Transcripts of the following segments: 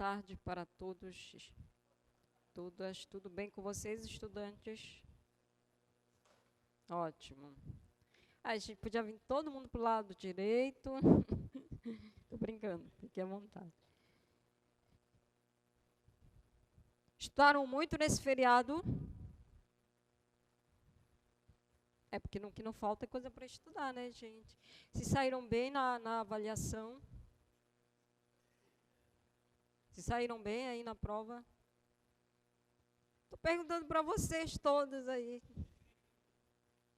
tarde para todos, todas. Tudo bem com vocês, estudantes? Ótimo. A gente podia vir todo mundo para o lado direito. Estou brincando, fique à vontade. Estudaram muito nesse feriado? É porque o que não falta é coisa para estudar, né, gente? Se saíram bem na avaliação? Se saíram bem aí na prova? Estou perguntando para vocês todos aí.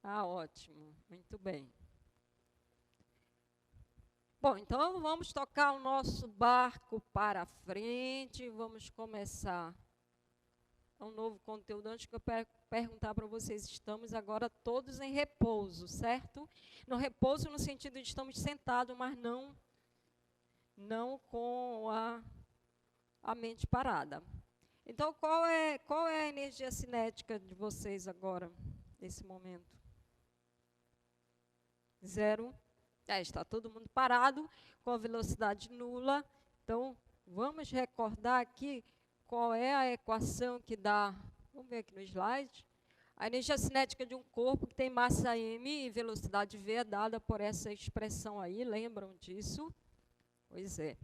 Ah, ótimo. Muito bem. Bom, então vamos tocar o nosso barco para frente. Vamos começar um novo conteúdo. Antes que eu perguntar para vocês, estamos agora todos em repouso, certo? No repouso no sentido de estamos sentados, mas não com a mente parada. Então, qual é a energia cinética de vocês agora, nesse momento? 0. Está todo mundo parado, com a velocidade nula. Então, vamos recordar aqui qual é a equação que dá, vamos ver aqui no slide. A energia cinética de um corpo que tem massa m e velocidade v é dada por essa expressão aí, lembram disso? Pois é.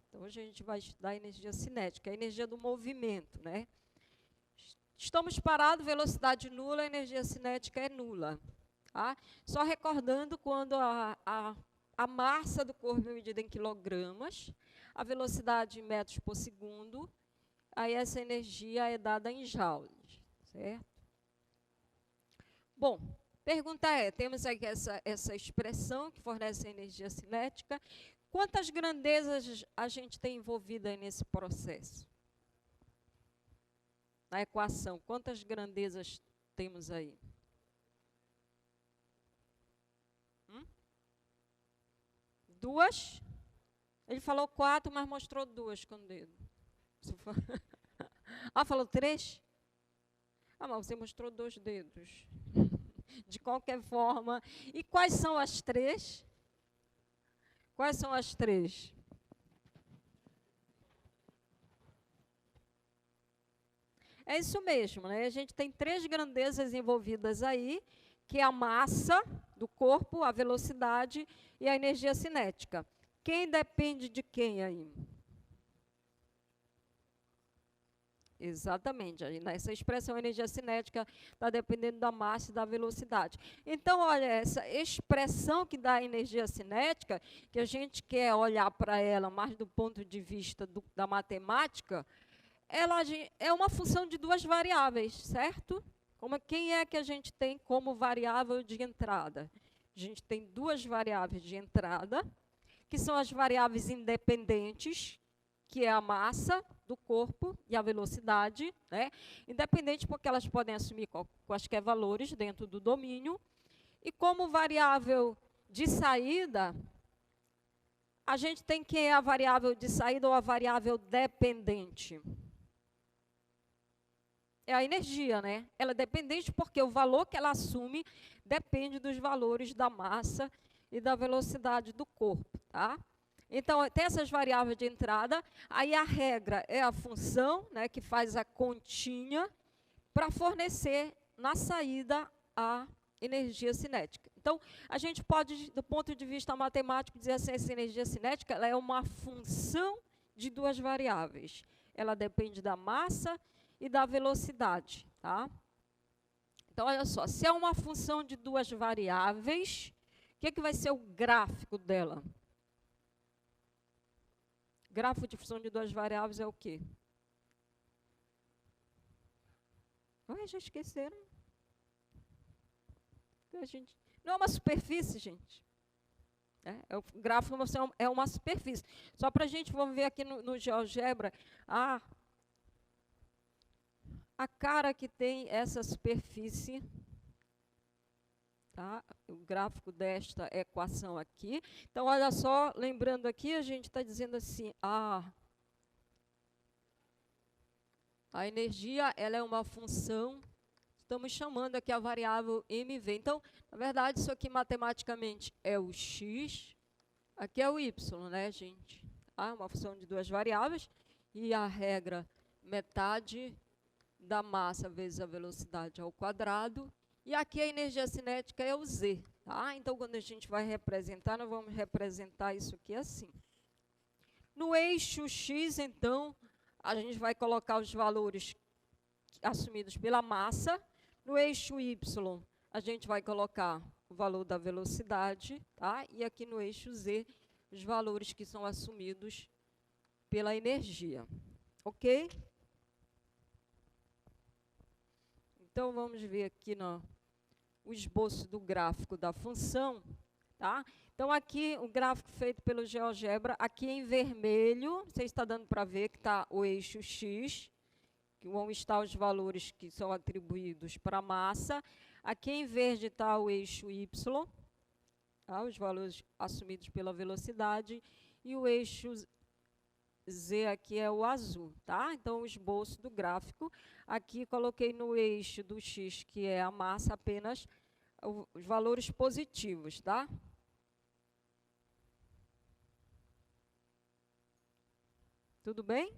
Então, hoje a gente vai estudar a energia cinética, a energia do movimento, né? Estamos parados, velocidade nula, a energia cinética é nula. Tá? Só recordando quando a massa do corpo é medida em quilogramas, a velocidade em metros por segundo, aí essa energia é dada em joules, certo? Bom, pergunta é, temos aqui essa expressão que fornece a energia cinética. Quantas grandezas a gente tem envolvida aí nesse processo? Na equação, quantas grandezas temos aí? Duas? Ele falou 4, mas mostrou 2 com o dedo. Ah, falou 3? Ah, mas você mostrou 2 dedos. De qualquer forma. E quais são as 3? Quais são as 3? É isso mesmo, né? A gente tem 3 grandezas envolvidas aí, que é a massa do corpo, a velocidade e a energia cinética. Quem depende de quem aí? Exatamente. Essa expressão energia cinética está dependendo da massa e da velocidade. Então, olha, essa expressão que dá a energia cinética, que a gente quer olhar para ela mais do ponto de vista da matemática, ela é uma função de 2 variáveis, certo? Quem é que a gente tem como variável de entrada? A gente tem 2 variáveis de entrada, que são as variáveis independentes, que é a massa do corpo e a velocidade, né? Independente porque elas podem assumir quaisquer valores dentro do domínio. E como variável de saída, a gente tem quem é a variável de saída ou a variável dependente? É a energia, né? Ela é dependente porque o valor que ela assume depende dos valores da massa e da velocidade do corpo, tá? Então, tem essas variáveis de entrada, aí a regra é a função, né, que faz a continha para fornecer na saída a energia cinética. Então, a gente pode, do ponto de vista matemático, dizer assim, essa energia cinética ela é uma função de 2 variáveis. Ela depende da massa e da velocidade, tá? Então, olha só, se é uma função de 2 variáveis, o que vai ser o gráfico dela? Gráfico de função de 2 variáveis é o quê? Já esqueceram? Não é uma superfície, gente. O gráfico é uma superfície. Só para a gente, vamos ver aqui no GeoGebra, a cara que tem essa superfície, tá? O gráfico desta equação aqui. Então, olha só, lembrando aqui, a gente está dizendo assim, a energia ela é uma função, estamos chamando aqui a variável mv. Então, na verdade, isso aqui matematicamente é o x, aqui é o y, né, gente? Uma função de 2 variáveis. E a regra, metade da massa vezes a velocidade ao quadrado. E aqui a energia cinética é o Z. Tá? Então, quando a gente vai representar, nós vamos representar isso aqui assim. No eixo X, então, a gente vai colocar os valores assumidos pela massa. No eixo Y, a gente vai colocar o valor da velocidade, tá? E aqui no eixo Z, os valores que são assumidos pela energia. Ok? Então, vamos ver aqui o esboço do gráfico da função. Tá? Então, aqui o gráfico feito pelo GeoGebra, aqui em vermelho, você está dando para ver que está o eixo X, que vão estar os valores que são atribuídos para a massa. Aqui em verde está o eixo Y, tá? Os valores assumidos pela velocidade. E o eixo Z aqui é o azul. Tá? Então, o esboço do gráfico. Aqui coloquei no eixo do X, que é a massa, apenas os valores positivos. Tá? Tudo bem?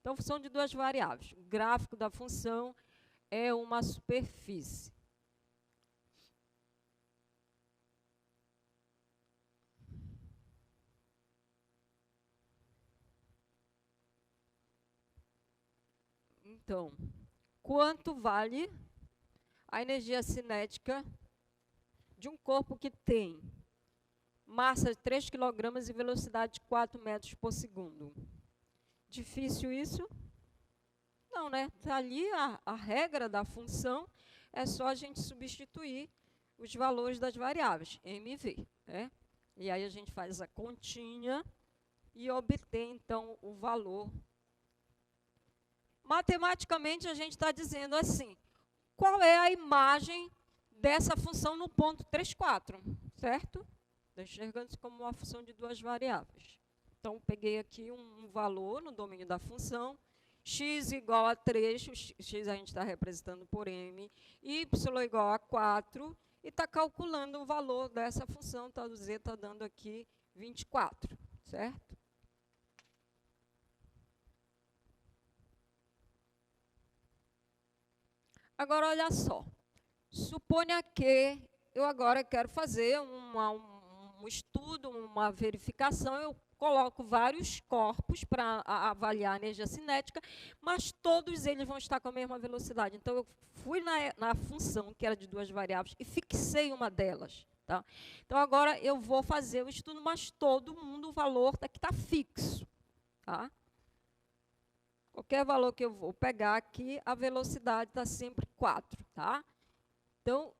Então, função de duas variáveis. O gráfico da função é uma superfície. Então, quanto vale a energia cinética de um corpo que tem massa de 3 kg e velocidade de 4 metros por segundo? Difícil isso? Não, né? Está ali a regra da função, é só a gente substituir os valores das variáveis, MV. Né? E aí a gente faz a continha e obtém, então, o valor. Matematicamente, a gente está dizendo assim, qual é a imagem dessa função no ponto 3, 4, certo? Estou enxergando isso como uma função de duas variáveis. Então, peguei aqui um valor no domínio da função, x igual a 3, o x a gente está representando por m, y igual a 4, e está calculando o valor dessa função, tá, o z está dando aqui 24, certo? Agora, olha só, suponha que eu agora quero fazer um estudo, uma verificação, eu coloco vários corpos para avaliar a energia cinética, mas todos eles vão estar com a mesma velocidade. Então, eu fui na função, que era de duas variáveis, e fixei uma delas. Tá? Então, agora eu vou fazer o estudo, mas todo mundo, o valor que está fixo. Tá? Qualquer valor que eu vou pegar aqui, a velocidade está sempre 4. Tá? Então,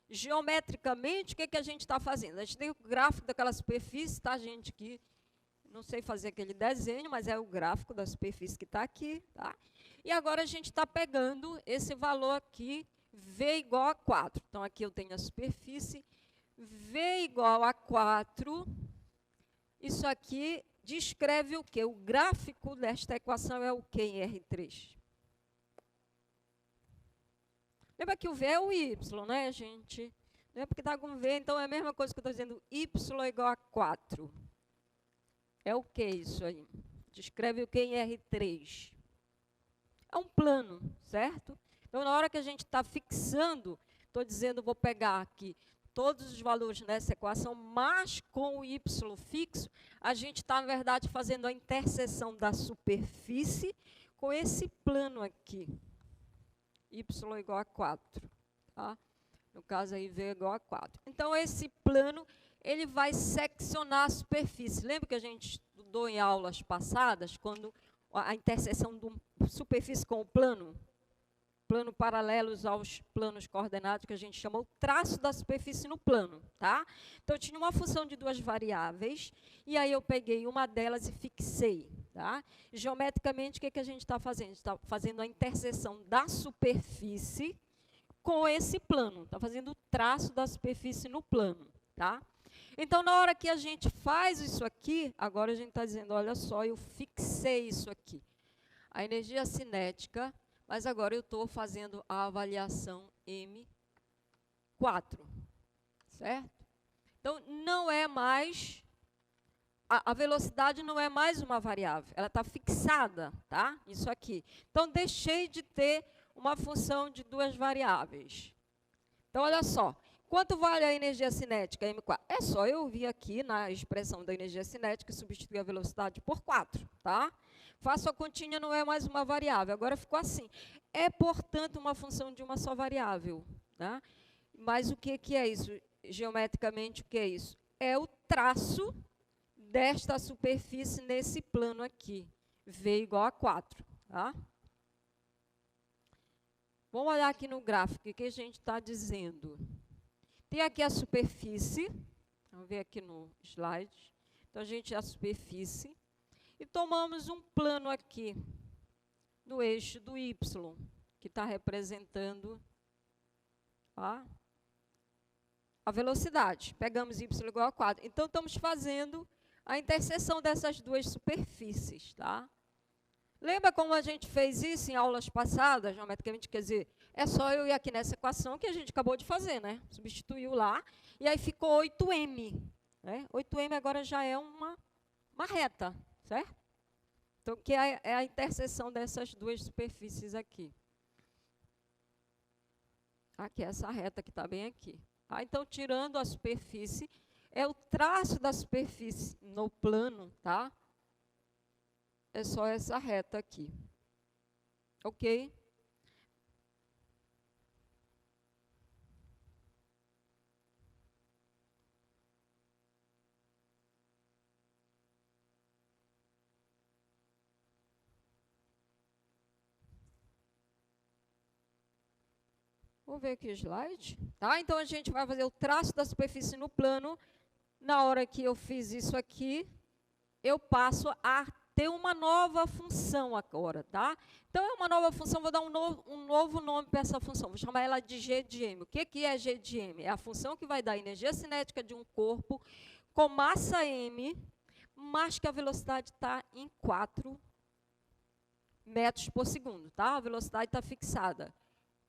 geometricamente, o que a gente está fazendo? A gente tem o gráfico daquela superfície, tá, gente? Que não sei fazer aquele desenho, mas é o gráfico da superfície que está aqui. Tá? E agora a gente está pegando esse valor aqui, V igual a 4. Então, aqui eu tenho a superfície, V igual a 4. Isso aqui descreve o quê? O gráfico desta equação é o quê em R3? Lembra que o V é o Y, né, gente? Não é porque está com V, então é a mesma coisa que eu estou dizendo, Y igual a 4. É o que isso aí? Descreve o que em R3? É um plano, certo? Então, na hora que a gente está fixando, estou dizendo, vou pegar aqui todos os valores nessa equação, mas com o Y fixo, a gente está, na verdade, fazendo a interseção da superfície com esse plano aqui. Y igual a 4. Tá? No caso aí, V igual a 4. Então, esse plano, ele vai seccionar a superfície. Lembra que a gente estudou em aulas passadas, quando a interseção de superfície com o plano paralelos aos planos coordenados, que a gente chama o traço da superfície no plano. Tá? Então, eu tinha uma função de duas variáveis, e aí eu peguei uma delas e fixei. Tá? Geometricamente, o que a gente está fazendo? Está fazendo a interseção da superfície com esse plano. Está fazendo o traço da superfície no plano. Tá? Então, na hora que a gente faz isso aqui, agora a gente está dizendo, olha só, eu fixei isso aqui. A energia cinética, mas agora eu estou fazendo a avaliação M4. Certo? Então, não é mais, a velocidade não é mais uma variável, ela está fixada, tá? Isso aqui. Então, deixei de ter uma função de duas variáveis. Então, olha só, quanto vale a energia cinética, M4? É só eu vir aqui na expressão da energia cinética e substituir a velocidade por 4, tá? Faço a continha, não é mais uma variável, agora ficou assim. É, portanto, uma função de uma só variável, tá? Mas o que é isso? Geometricamente, o que é isso? É o traço desta superfície nesse plano aqui, V igual a 4, tá? Vamos olhar aqui no gráfico, o que a gente está dizendo. Tem aqui a superfície, vamos ver aqui no slide. Então, a gente, a superfície, e tomamos um plano aqui, do eixo do Y, que está representando a velocidade. Pegamos y igual a 4. Então, estamos fazendo a interseção dessas duas superfícies, tá? Lembra como a gente fez isso em aulas passadas, geometricamente? Quer dizer, é só eu ir aqui nessa equação que a gente acabou de fazer, né? Substituiu lá, e aí ficou 8m. Né? 8m agora já é uma reta, certo? Então, que é a interseção dessas duas superfícies aqui. Aqui, essa reta que está bem aqui. Tá? Então, tirando a superfície, é o traço da superfície no plano, tá? É só essa reta aqui. Ok? Vou ver aqui o slide. Tá? Então, a gente vai fazer o traço da superfície no plano. Na hora que eu fiz isso aqui, eu passo a ter uma nova função agora, tá? Então, é uma nova função, vou dar um novo nome para essa função, vou chamar ela de G de M. O que é G de M? É a função que vai dar a energia cinética de um corpo com massa M, mas que a velocidade está em 4 metros por segundo, tá? A velocidade está fixada.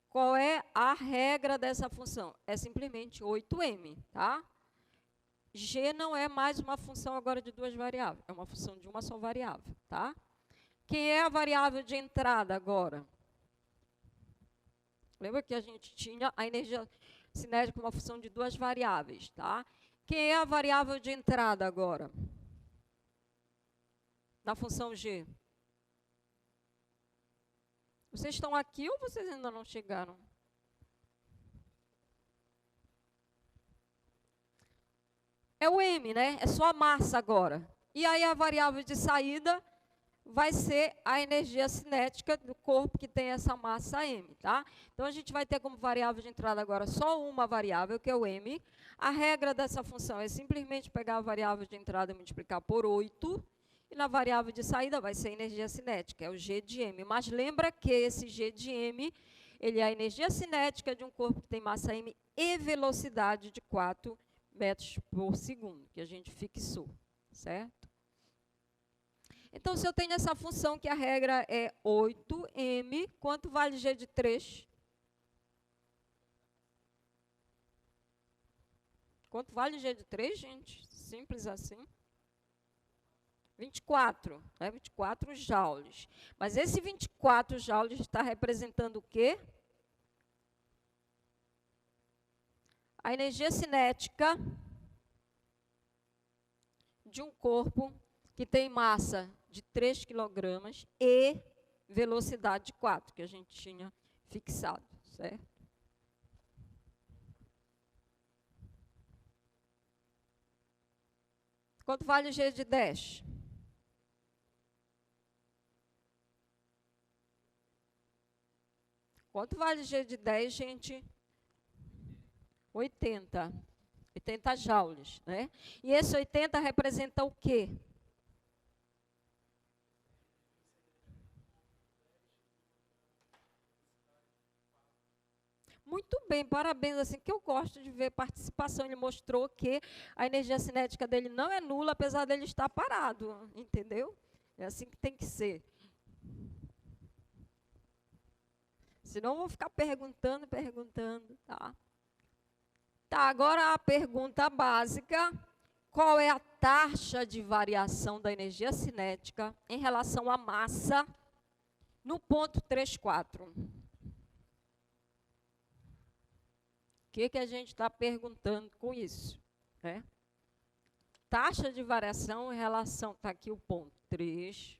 Qual é a regra dessa função? É simplesmente 8m, tá? G não é mais uma função agora de duas variáveis, é uma função de uma só variável, tá? Quem é a variável de entrada agora? Lembra que a gente tinha a energia cinética como uma função de duas variáveis, tá? Quem é a variável de entrada agora? Na função G. Vocês estão aqui ou vocês ainda não chegaram? É o M, né? É só a massa agora. E aí a variável de saída vai ser a energia cinética do corpo que tem essa massa M, tá? Então, a gente vai ter como variável de entrada agora só uma variável, que é o M. A regra dessa função é simplesmente pegar a variável de entrada e multiplicar por 8. E na variável de saída vai ser a energia cinética, é o G de M. Mas lembra que esse G de M, ele é a energia cinética de um corpo que tem massa M e velocidade de 4 metros por segundo, que a gente fixou, certo? Então, se eu tenho essa função que a regra é 8m, quanto vale G de 3? Quanto vale G de 3, gente? Simples assim. 24, né? 24 joules. Mas esse 24 joules está representando o quê? A energia cinética de um corpo que tem massa de 3 kg e velocidade de 4, que a gente tinha fixado, certo? Quanto vale o G de 10? Quanto vale o G de 10, gente? 80 joules, né? E esse 80 representa o quê? Muito bem, parabéns, assim, que eu gosto de ver participação. Ele mostrou que a energia cinética dele não é nula, apesar dele estar parado, entendeu? É assim que tem que ser. Senão eu vou ficar perguntando, tá? Tá, agora a pergunta básica: qual é a taxa de variação da energia cinética em relação à massa no ponto 34? O que a gente está perguntando com isso? Né? Taxa de variação em relação, está aqui o ponto 3.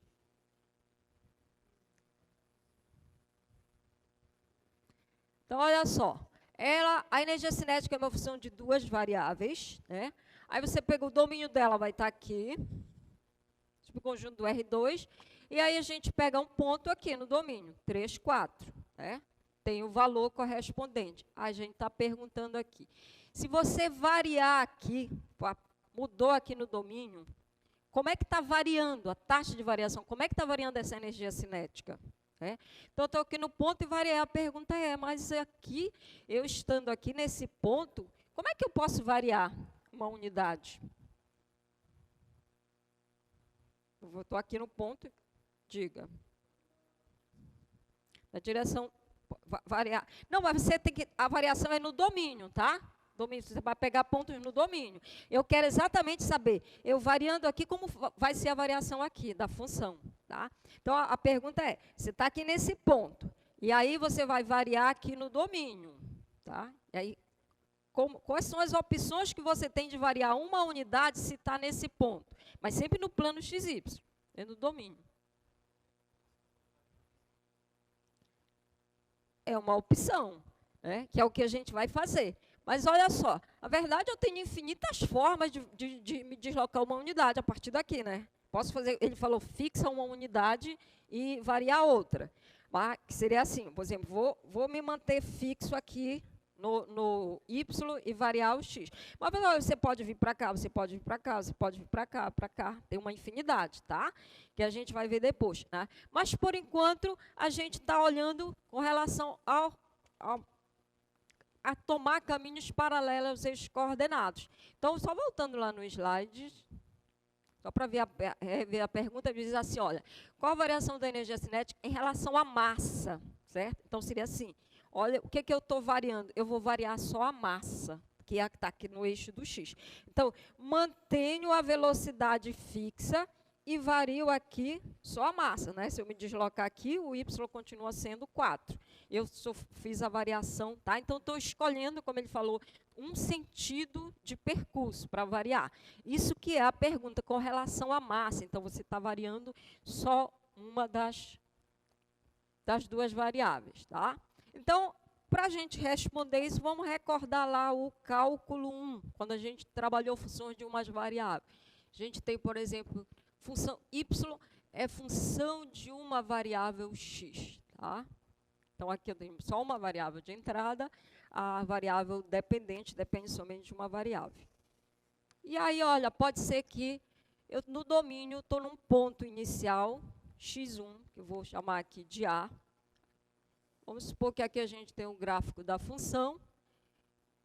Então, olha só, a energia cinética é uma função de duas variáveis, né? Aí você pega o domínio dela, vai estar aqui, tipo o conjunto do R2, e aí a gente pega um ponto aqui no domínio, 3, 4, né? Tem o valor correspondente. A gente está perguntando aqui. Se você variar aqui, mudou aqui no domínio, como é que está variando a taxa de variação? Como é que está variando essa energia cinética? Então, estou aqui no ponto e variar. A pergunta é, mas aqui, eu estando aqui nesse ponto, como é que eu posso variar uma unidade? Eu estou aqui no ponto, diga. Na direção, variar. Não, mas você tem que, a variação é no domínio, tá? Domínio, você vai pegar pontos no domínio. Eu quero exatamente saber, eu variando aqui, como vai ser a variação aqui, da função. Tá? Então, a pergunta é, você está aqui nesse ponto, e aí você vai variar aqui no domínio. Tá? E aí, quais são as opções que você tem de variar uma unidade se está nesse ponto? Mas sempre no plano XY, no domínio. É uma opção, né? Que é o que a gente vai fazer. Mas olha só, na verdade eu tenho infinitas formas de me deslocar uma unidade a partir daqui, né? Posso fazer, ele falou, fixa uma unidade e variar outra. Mas, que seria assim, por exemplo, vou me manter fixo aqui no Y e variar o X. Mas você pode vir para cá, você pode vir para cá, você pode vir para cá. Tem uma infinidade, tá? Que a gente vai ver depois. Né? Mas, por enquanto, a gente está olhando com relação a tomar caminhos paralelos aos eixos coordenados. Então, só voltando lá no slide, só para ver a pergunta, ele diz assim, olha, qual a variação da energia cinética em relação à massa, certo? Então, seria assim, olha, o que eu estou variando? Eu vou variar só a massa, que é a que está aqui no eixo do X. Então, mantenho a velocidade fixa e vario aqui só a massa, né? Se eu me deslocar aqui, o Y continua sendo 4. Eu fiz a variação, tá? Então, estou escolhendo, como ele falou, um sentido de percurso para variar. Isso que é a pergunta com relação à massa. Então, você está variando só uma das duas variáveis, tá? Então, para a gente responder isso, vamos recordar lá o cálculo 1, quando a gente trabalhou funções de umas variáveis. A gente tem, por exemplo, função y é função de uma variável x, tá? Então, aqui eu tenho só uma variável de entrada, a variável dependente depende somente de uma variável. E aí, olha, pode ser que eu, no domínio, estou num ponto inicial, x1, que eu vou chamar aqui de A. Vamos supor que aqui a gente tem um gráfico da função.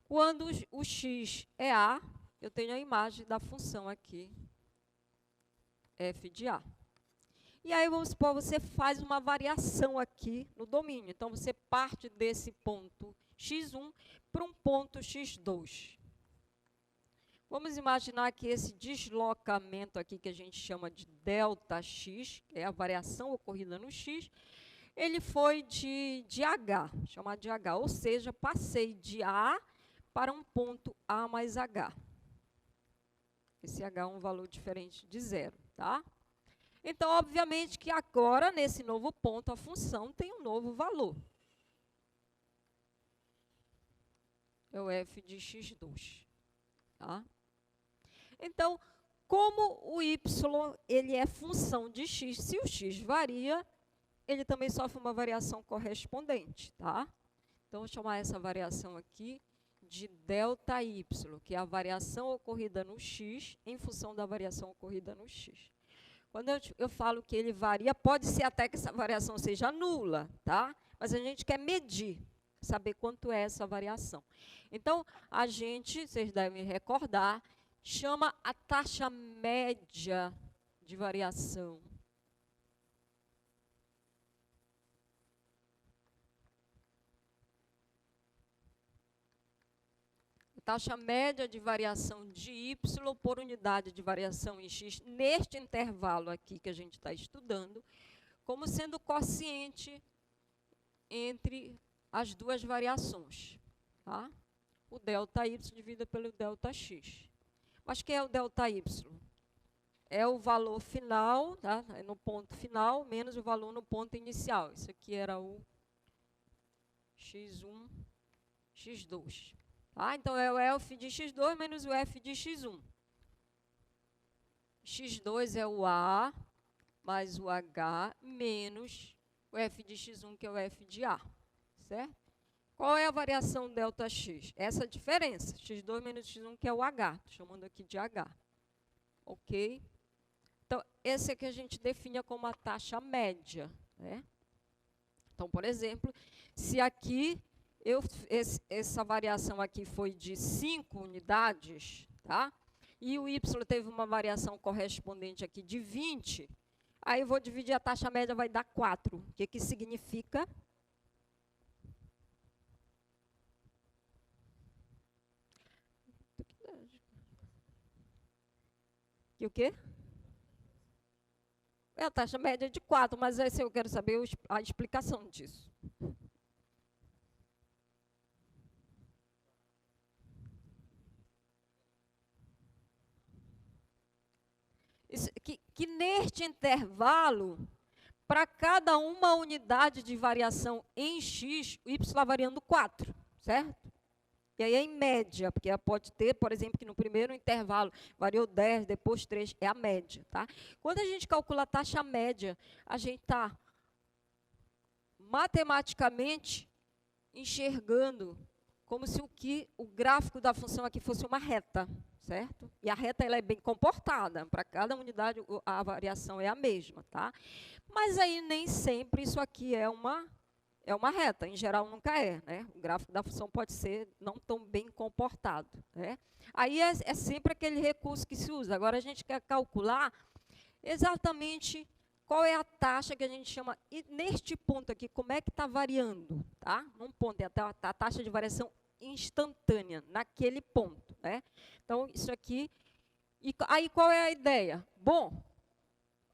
Quando o x é A, eu tenho a imagem da função aqui, f de A. E aí, vamos supor, você faz uma variação aqui no domínio. Então, você parte desse ponto x1 para um ponto x2. Vamos imaginar que esse deslocamento aqui, que a gente chama de ΔX, que é a variação ocorrida no x, ele foi de H, chamado de H, ou seja, passei de A para um ponto A mais H. Esse H é um valor diferente de zero, tá? Então, obviamente que agora, nesse novo ponto, a função tem um novo valor. É o f de x2. Tá? Então, como o y ele é função de x, se o x varia, ele também sofre uma variação correspondente. Tá? Então, vou chamar essa variação aqui de ΔY, que é a variação ocorrida no x em função da variação ocorrida no x. Quando eu falo que ele varia, pode ser até que essa variação seja nula, tá? Mas a gente quer medir, saber quanto é essa variação. Então, a gente, vocês devem recordar, chama a taxa média de variação. taxa média de variação de y por unidade de variação em x, neste intervalo aqui que a gente está estudando, como sendo quociente entre as duas variações, tá? O ΔY dividido pelo ΔX. Mas o que é o ΔY? É o valor final, tá? É no ponto final, menos o valor no ponto inicial. Isso aqui era o x1, x2. Tá? Então, é o F de x2 menos o F de x1. x2 é o A, mais o H, menos o F de x1, que é o F de A. Certo? Qual é a variação ΔX? Essa diferença, x2 menos x1, que é o H. Estou chamando aqui de H. Ok? Então, esse aqui a gente define como a taxa média. Né? Então, por exemplo, se aqui essa variação aqui foi de 5 unidades, tá? E o y teve uma variação correspondente aqui de 20, aí eu vou dividir, a taxa média vai dar 4. O que significa? Que o quê? É a taxa média de 4, mas esse eu quero saber a explicação disso. Que neste intervalo, para cada uma unidade de variação em x, o y está variando 4, certo? E aí é em média, porque pode ter, por exemplo, que no primeiro intervalo variou 10, depois 3, é a média, tá? Quando a gente calcula a taxa média, a gente está matematicamente enxergando como se o gráfico da função aqui fosse uma reta, certo? E a reta ela é bem comportada, para cada unidade a variação é a mesma, tá? Mas aí nem sempre isso aqui é uma reta, em geral nunca é, né? O gráfico da função pode ser não tão bem comportado, né? Aí é sempre aquele recurso que se usa. Agora a gente quer calcular exatamente qual é a taxa que a gente chama, e neste ponto aqui, como é que está variando, tá? Num ponto, é a taxa de variação instantânea, naquele ponto, né? Então, isso aqui, e aí qual é a ideia? Bom,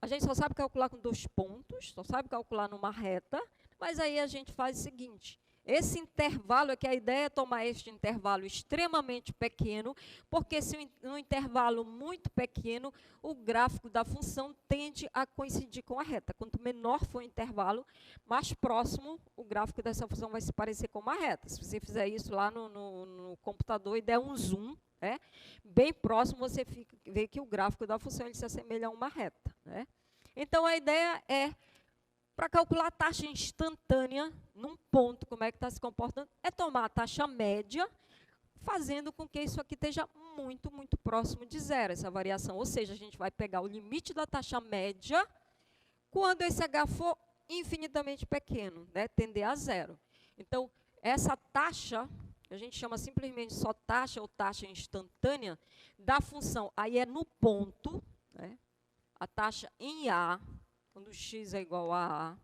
a gente só sabe calcular com 2 pontos, só sabe calcular numa reta, mas aí a gente faz o seguinte, esse intervalo, é que a ideia é tomar este intervalo extremamente pequeno, porque se no intervalo muito pequeno, o gráfico da função tende a coincidir com a reta. Quanto menor for o intervalo, mais próximo o gráfico dessa função vai se parecer com uma reta. Se você fizer isso lá no computador e der um zoom, né, bem próximo, você vê que o gráfico da função ele se assemelha a uma reta. Né? Então, a ideia é, para calcular a taxa instantânea, num ponto, como é que está se comportando, é tomar a taxa média, fazendo com que isso aqui esteja muito, muito próximo de zero, essa variação. Ou seja, a gente vai pegar o limite da taxa média quando esse H for infinitamente pequeno, né, tender a zero. Então, essa taxa, a gente chama simplesmente só taxa ou taxa instantânea, da função, aí é no ponto, né, a taxa em A, quando x é igual a A,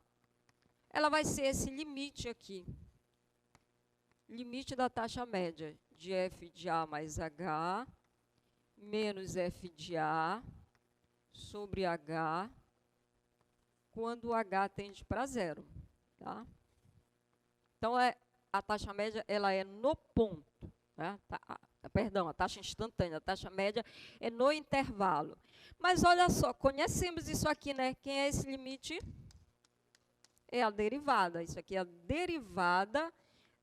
ela vai ser esse limite aqui. Limite da taxa média de f de A mais H, menos f de A, sobre H, quando o H tende para zero. Tá? Então, a taxa média ela é no ponto. Né? Perdão, a taxa instantânea, a taxa média é no intervalo. Mas olha só, conhecemos isso aqui, né? Quem é esse limite? É a derivada. Isso aqui é a derivada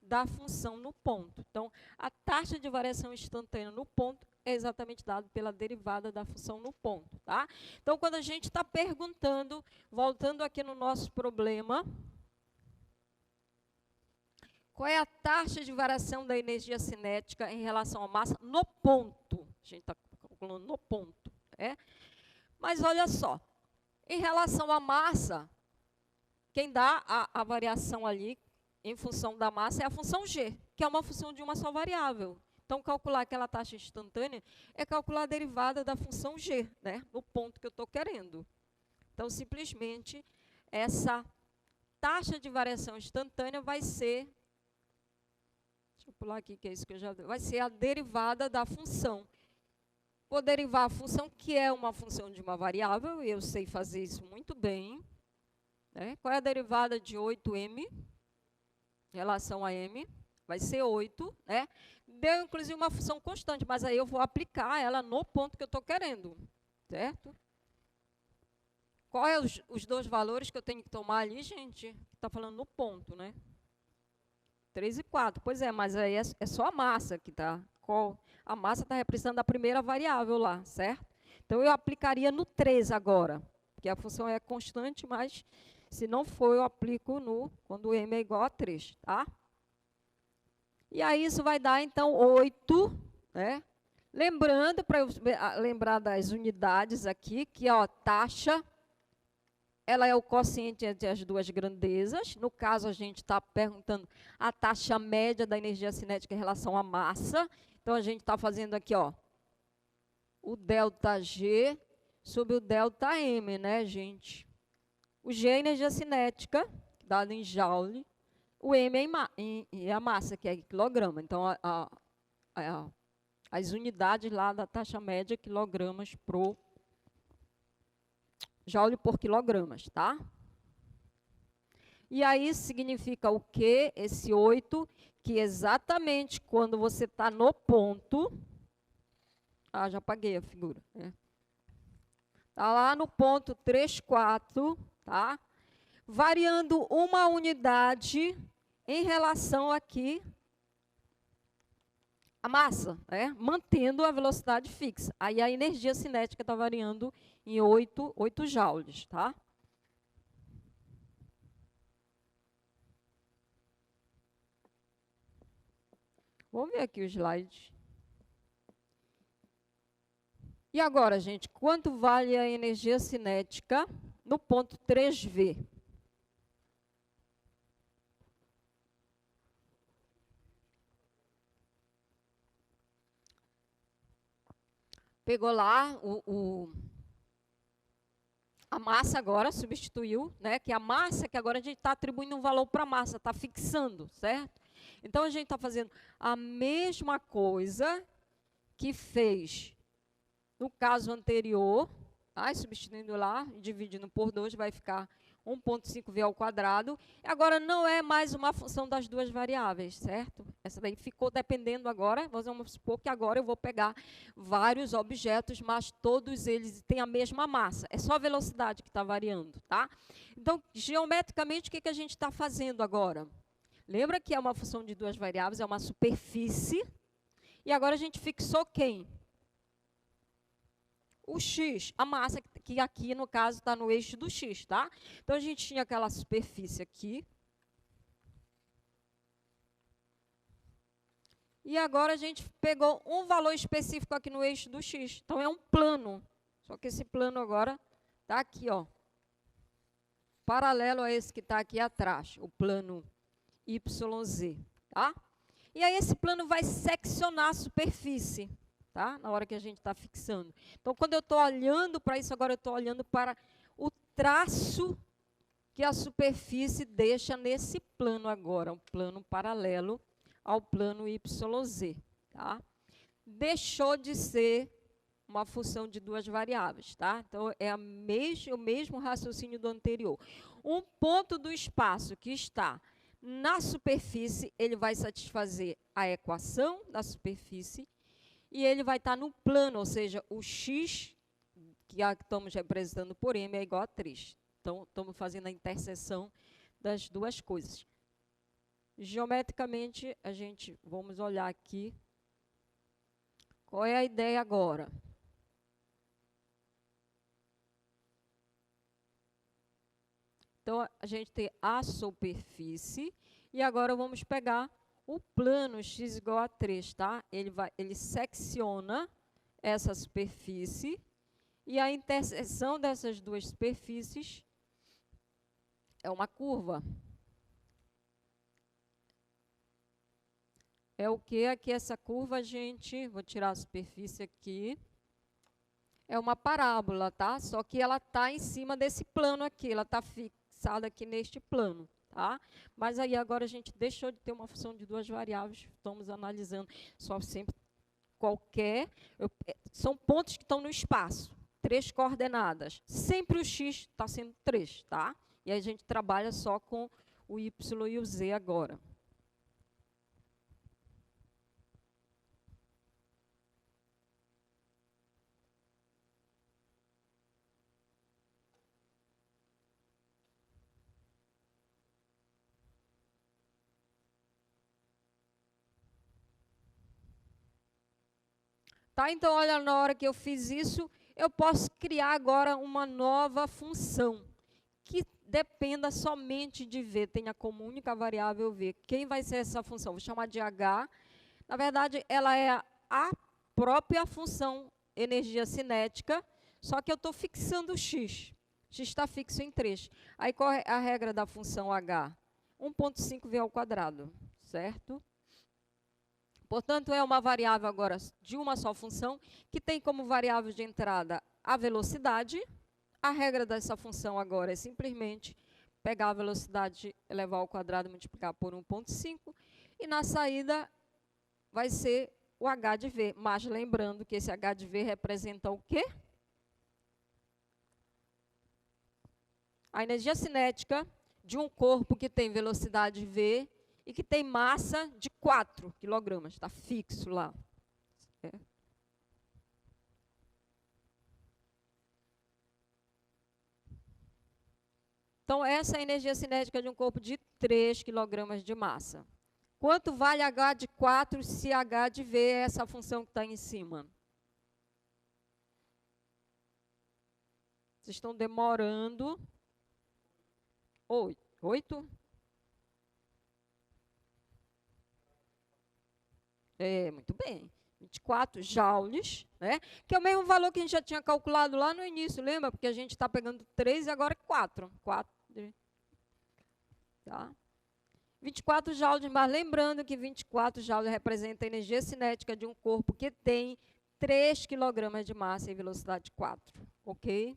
da função no ponto. Então, a taxa de variação instantânea no ponto é exatamente dada pela derivada da função no ponto. Tá? Então, quando a gente está perguntando, voltando aqui no nosso problema, qual é a taxa de variação da energia cinética em relação à massa no ponto? A gente está calculando no ponto. Né? Mas olha só, em relação à massa, quem dá a variação ali em função da massa é a função g, que é uma função de uma só variável. Então, calcular aquela taxa instantânea é calcular a derivada da função g, né, no ponto que eu estou querendo. Então, simplesmente, essa taxa de variação instantânea vai ser... Deixa Vou pular aqui, que é isso que eu já... Vai ser a derivada da função. Vou derivar a função, que é uma função de uma variável, e eu sei fazer isso muito bem. Né? Qual é a derivada de 8m em relação a m? Vai ser 8, né? Deu, inclusive, uma função constante, mas aí eu vou aplicar ela no ponto que eu estou querendo, certo? Qual é os dois valores que eu tenho que tomar ali, gente? Está falando no ponto, né? 3 e 4. Pois é, mas aí é só a massa que está. A massa está representando a primeira variável lá, certo? Então, eu aplicaria no 3 agora, porque a função é constante, mas se não for, eu aplico quando m é igual a 3, tá? E aí, isso vai dar, então, 8, né? Lembrando, para eu lembrar das unidades aqui, que ó, taxa, ela é o quociente entre as duas grandezas. No caso, a gente está perguntando a taxa média da energia cinética em relação à massa. Então, a gente está fazendo aqui, ó, o ΔG sobre o ΔM, né, gente? O G é a energia cinética, dada em joule. O M é a massa, que é quilograma. Então, as unidades lá da taxa média, quilogramas por joule por quilogramas, tá? E aí significa o quê? Esse 8, que exatamente quando você está no ponto... Ah, já apaguei a figura. Né? Está lá no ponto 3, 4, tá? Variando uma unidade em relação aqui a massa, né? Mantendo a velocidade fixa. Aí a energia cinética está variando em 8 joules, tá? Vamos ver aqui o slide. E agora, gente, quanto vale a energia cinética no ponto 3V? Pegou lá a massa agora, substituiu, né? Que a massa, que agora a gente está atribuindo um valor para a massa, está fixando, certo? Então, a gente está fazendo a mesma coisa que fez no caso anterior, tá? Substituindo lá, dividindo por 2, vai ficar 1,5v ao quadrado. Agora, não é mais uma função das duas variáveis, certo? Essa daí ficou dependendo agora, vamos supor que agora eu vou pegar vários objetos, mas todos eles têm a mesma massa. É só a velocidade que está variando, tá? Então, geometricamente, o que a gente está fazendo agora? Lembra que é uma função de duas variáveis, é uma superfície. E agora a gente fixou quem? O x, a massa, que aqui, no caso, está no eixo do x, tá? Então, a gente tinha aquela superfície aqui. E agora a gente pegou um valor específico aqui no eixo do x. Então, é um plano. Só que esse plano agora está aqui, ó. Paralelo a esse que está aqui atrás, o plano YZ, tá? E aí, esse plano vai seccionar a superfície. Tá? Na hora que a gente está fixando. Então, quando eu estou olhando para isso, agora eu estou olhando para o traço que a superfície deixa nesse plano agora, um plano paralelo ao plano YZ. Tá? Deixou de ser uma função de duas variáveis. Tá? Então, é o mesmo raciocínio do anterior. Um ponto do espaço que está na superfície, ele vai satisfazer a equação da superfície, e ele vai estar no plano, ou seja, o x, que estamos representando por m, é igual a 3. Então, estamos fazendo a interseção das duas coisas. Geometricamente, vamos olhar aqui. Qual é a ideia agora? Então, a gente tem a superfície, e agora vamos pegar o plano x igual a 3, tá? Ele secciona essa superfície e a interseção dessas duas superfícies é uma curva. É o que aqui essa curva, gente? Vou tirar a superfície aqui. É uma parábola, tá? Só que ela está em cima desse plano aqui, ela está fixada aqui neste plano, tá? Mas aí agora a gente deixou de ter uma função de duas variáveis, estamos analisando só sempre são pontos que estão no espaço, 3 coordenadas. Sempre o x está sendo 3, tá? E aí a gente trabalha só com o y e o z agora. Tá? Então, olha, na hora que eu fiz isso, eu posso criar agora uma nova função que dependa somente de V, tenha como única variável V. Quem vai ser essa função? Vou chamar de H. Na verdade, ela é a própria função energia cinética, só que eu estou fixando o x. X está fixo em 3. Aí, qual é a regra da função H? 1,5V ao quadrado, certo? Portanto, é uma variável agora de uma só função, que tem como variável de entrada a velocidade. A regra dessa função agora é simplesmente pegar a velocidade, elevar ao quadrado e multiplicar por 1,5. E na saída vai ser o h de v. Mas lembrando que esse h de v representa o quê? A energia cinética de um corpo que tem velocidade v e que tem massa de 4 kg. Está fixo lá. Então, essa é a energia cinética de um corpo de 3 kg de massa. Quanto vale h de 4 se h de v é essa função que está em cima? Vocês estão demorando. 8? Muito bem. 24 joules, né? Que é o mesmo valor que a gente já tinha calculado lá no início, lembra? Porque a gente está pegando 3 e agora 4. 4. Tá? 24 joules, mas lembrando que 24 joules representa a energia cinética de um corpo que tem 3 kg de massa e velocidade 4. Ok?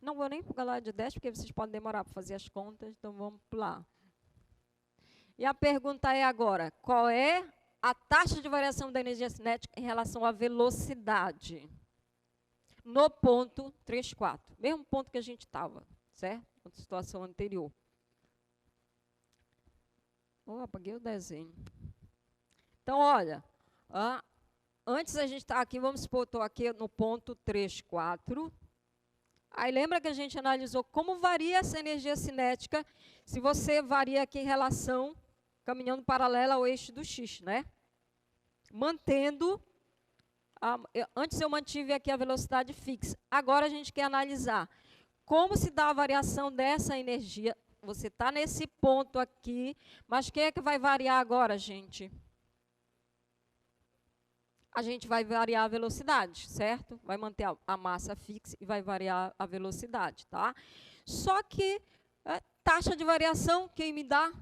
Não vou nem para o galera de 10, porque vocês podem demorar para fazer as contas, então vamos pular. E a pergunta é agora, qual é a taxa de variação da energia cinética em relação à velocidade? No ponto 3, 4. Mesmo ponto que a gente estava, certo? Na situação anterior. Apaguei o desenho. Então, olha, antes a gente está aqui, vamos supor, estou aqui no ponto 3, 4. Aí lembra que a gente analisou como varia essa energia cinética se você varia aqui em relação, caminhando paralela ao eixo do x, né? Mantendo, antes eu mantive aqui a velocidade fixa. Agora a gente quer analisar como se dá a variação dessa energia. Você está nesse ponto aqui, mas quem é que vai variar agora, gente? A gente vai variar a velocidade, certo? Vai manter a massa fixa e vai variar a velocidade, tá? Só que taxa de variação, quem me dá?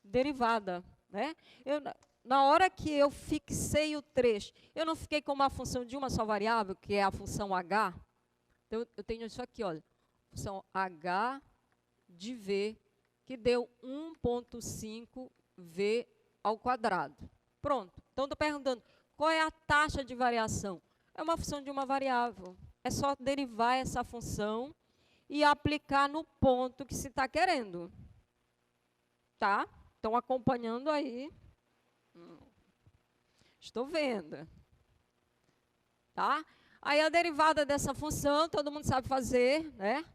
Derivada, né? Na hora que eu fixei o 3, eu não fiquei com uma função de uma só variável, que é a função h. Então, eu tenho isso aqui, olha. Função h de v, que deu 1,5v ao quadrado. Pronto. Então, estou perguntando, qual é a taxa de variação? É uma função de uma variável. É só derivar essa função e aplicar no ponto que se está querendo. Tá? Estão acompanhando aí? Estou vendo. Tá? Aí a derivada dessa função, todo mundo sabe fazer, né?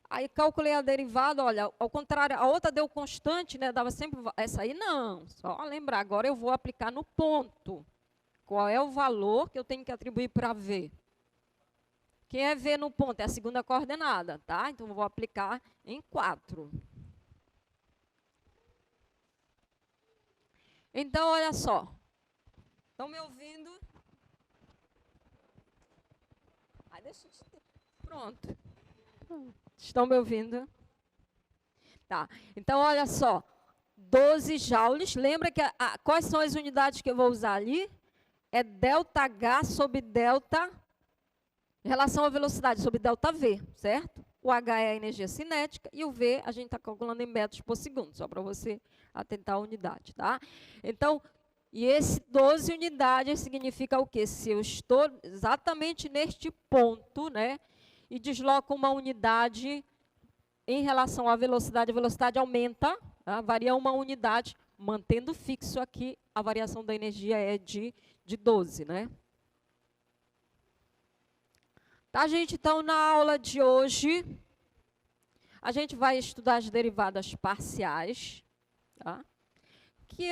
Aí calculei a derivada, olha, ao contrário, a outra deu constante, né? Dava sempre, essa aí não, só lembrar, agora eu vou aplicar no ponto. Qual é o valor que eu tenho que atribuir para V? Quem é V no ponto? É a segunda coordenada, tá? Então, eu vou aplicar em 4. Então, olha só. Estão me ouvindo? Deixa eu... Pronto. Estão me ouvindo? Tá. Então, olha só. 12 joules. Lembra que quais são as unidades que eu vou usar ali? É ΔH sobre delta, em relação à velocidade, sobre ΔV, certo? O H é a energia cinética e o V a gente está calculando em metros por segundo, só para você atentar a unidade, tá? Então, e esse 12 unidades significa o quê? Se eu estou exatamente neste ponto, né, e desloco uma unidade em relação à velocidade, a velocidade aumenta, tá? Varia uma unidade, mantendo fixo aqui, a variação da energia é de 12, né? Tá, gente? Então, na aula de hoje, a gente vai estudar as derivadas parciais, tá? Que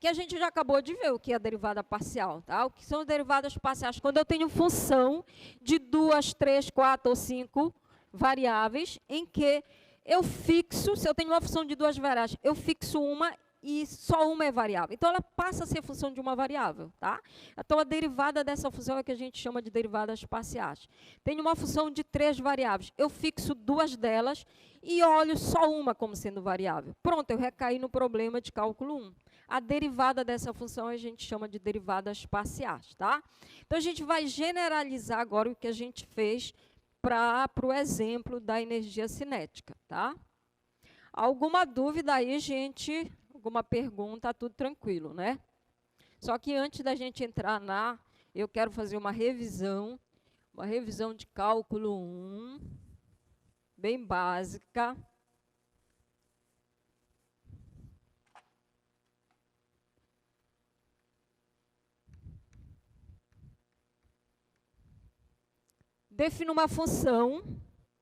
a gente já acabou de ver o que é a derivada parcial, tá? O que são derivadas parciais? Quando eu tenho função de 2, 3, 4 ou 5 variáveis, em que eu fixo, se eu tenho uma função de 2 variáveis, eu fixo uma e só uma é variável. Então, ela passa a ser função de uma variável, tá? Então, a derivada dessa função é que a gente chama de derivadas parciais. Tenho uma função de 3 variáveis, eu fixo 2 delas e olho só uma como sendo variável. Pronto, eu recaí no problema de cálculo 1. A derivada dessa função a gente chama de derivadas parciais, tá? Então, a gente vai generalizar agora o que a gente fez para o exemplo da energia cinética, tá? Alguma dúvida aí, gente? Alguma pergunta? Tudo tranquilo, né? Só que antes da gente entrar eu quero fazer uma revisão de cálculo 1, bem básica. Defino uma função,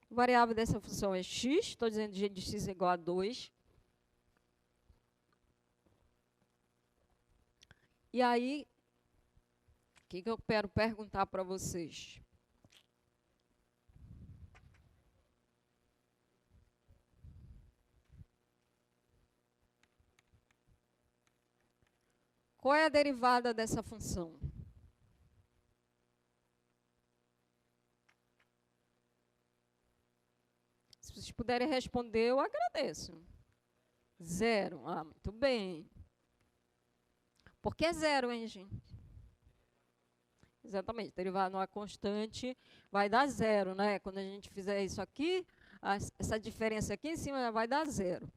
a variável dessa função é x, estou dizendo g de x é igual a 2. E aí, o que eu quero perguntar para vocês? Qual é a derivada dessa função? Se vocês puderem responder, eu agradeço. 0. Ah, muito bem. Por que 0, hein, gente? Exatamente, derivada numa constante vai dar 0, né? Quando a gente fizer isso aqui, essa diferença aqui em cima vai dar 0.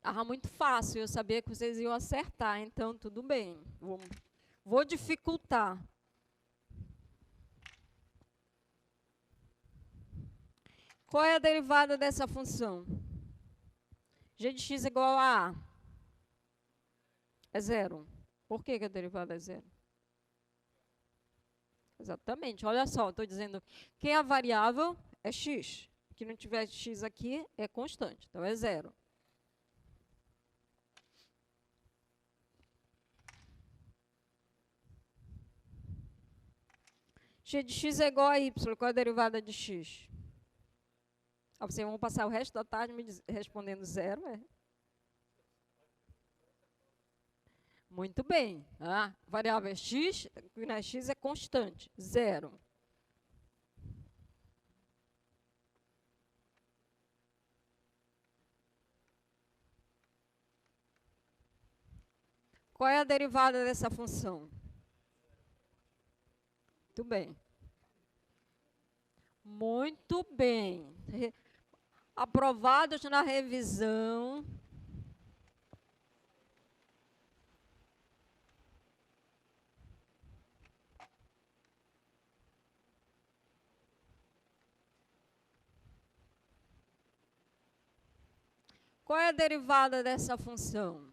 Ah, muito fácil, eu sabia que vocês iam acertar, então tudo bem. Vou dificultar. Qual é a derivada dessa função? G de x igual a A. É 0. Por que a derivada é 0? Exatamente. Olha só, estou dizendo que a variável é x. Que não tiver x aqui é constante, então é 0. G de x é igual a y. Qual é a derivada de x? Vocês vão passar o resto da tarde me respondendo 0, é? Muito bem. Variável é x, na x é constante, 0. Qual é a derivada dessa função? Muito bem. Muito bem. Aprovados na revisão. Qual é a derivada dessa função?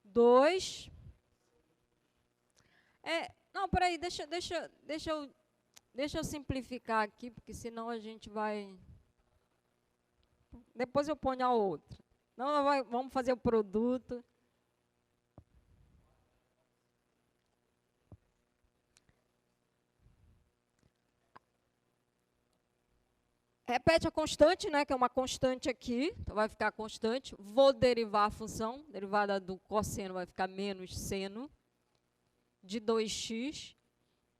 Dois. Não, peraí, deixa eu simplificar aqui, porque senão a gente vai... Depois eu ponho a outra. Não, vamos fazer o produto. Repete a constante, né, que é uma constante aqui, então vai ficar constante. Vou derivar a função, derivada do cosseno vai ficar menos seno de 2x.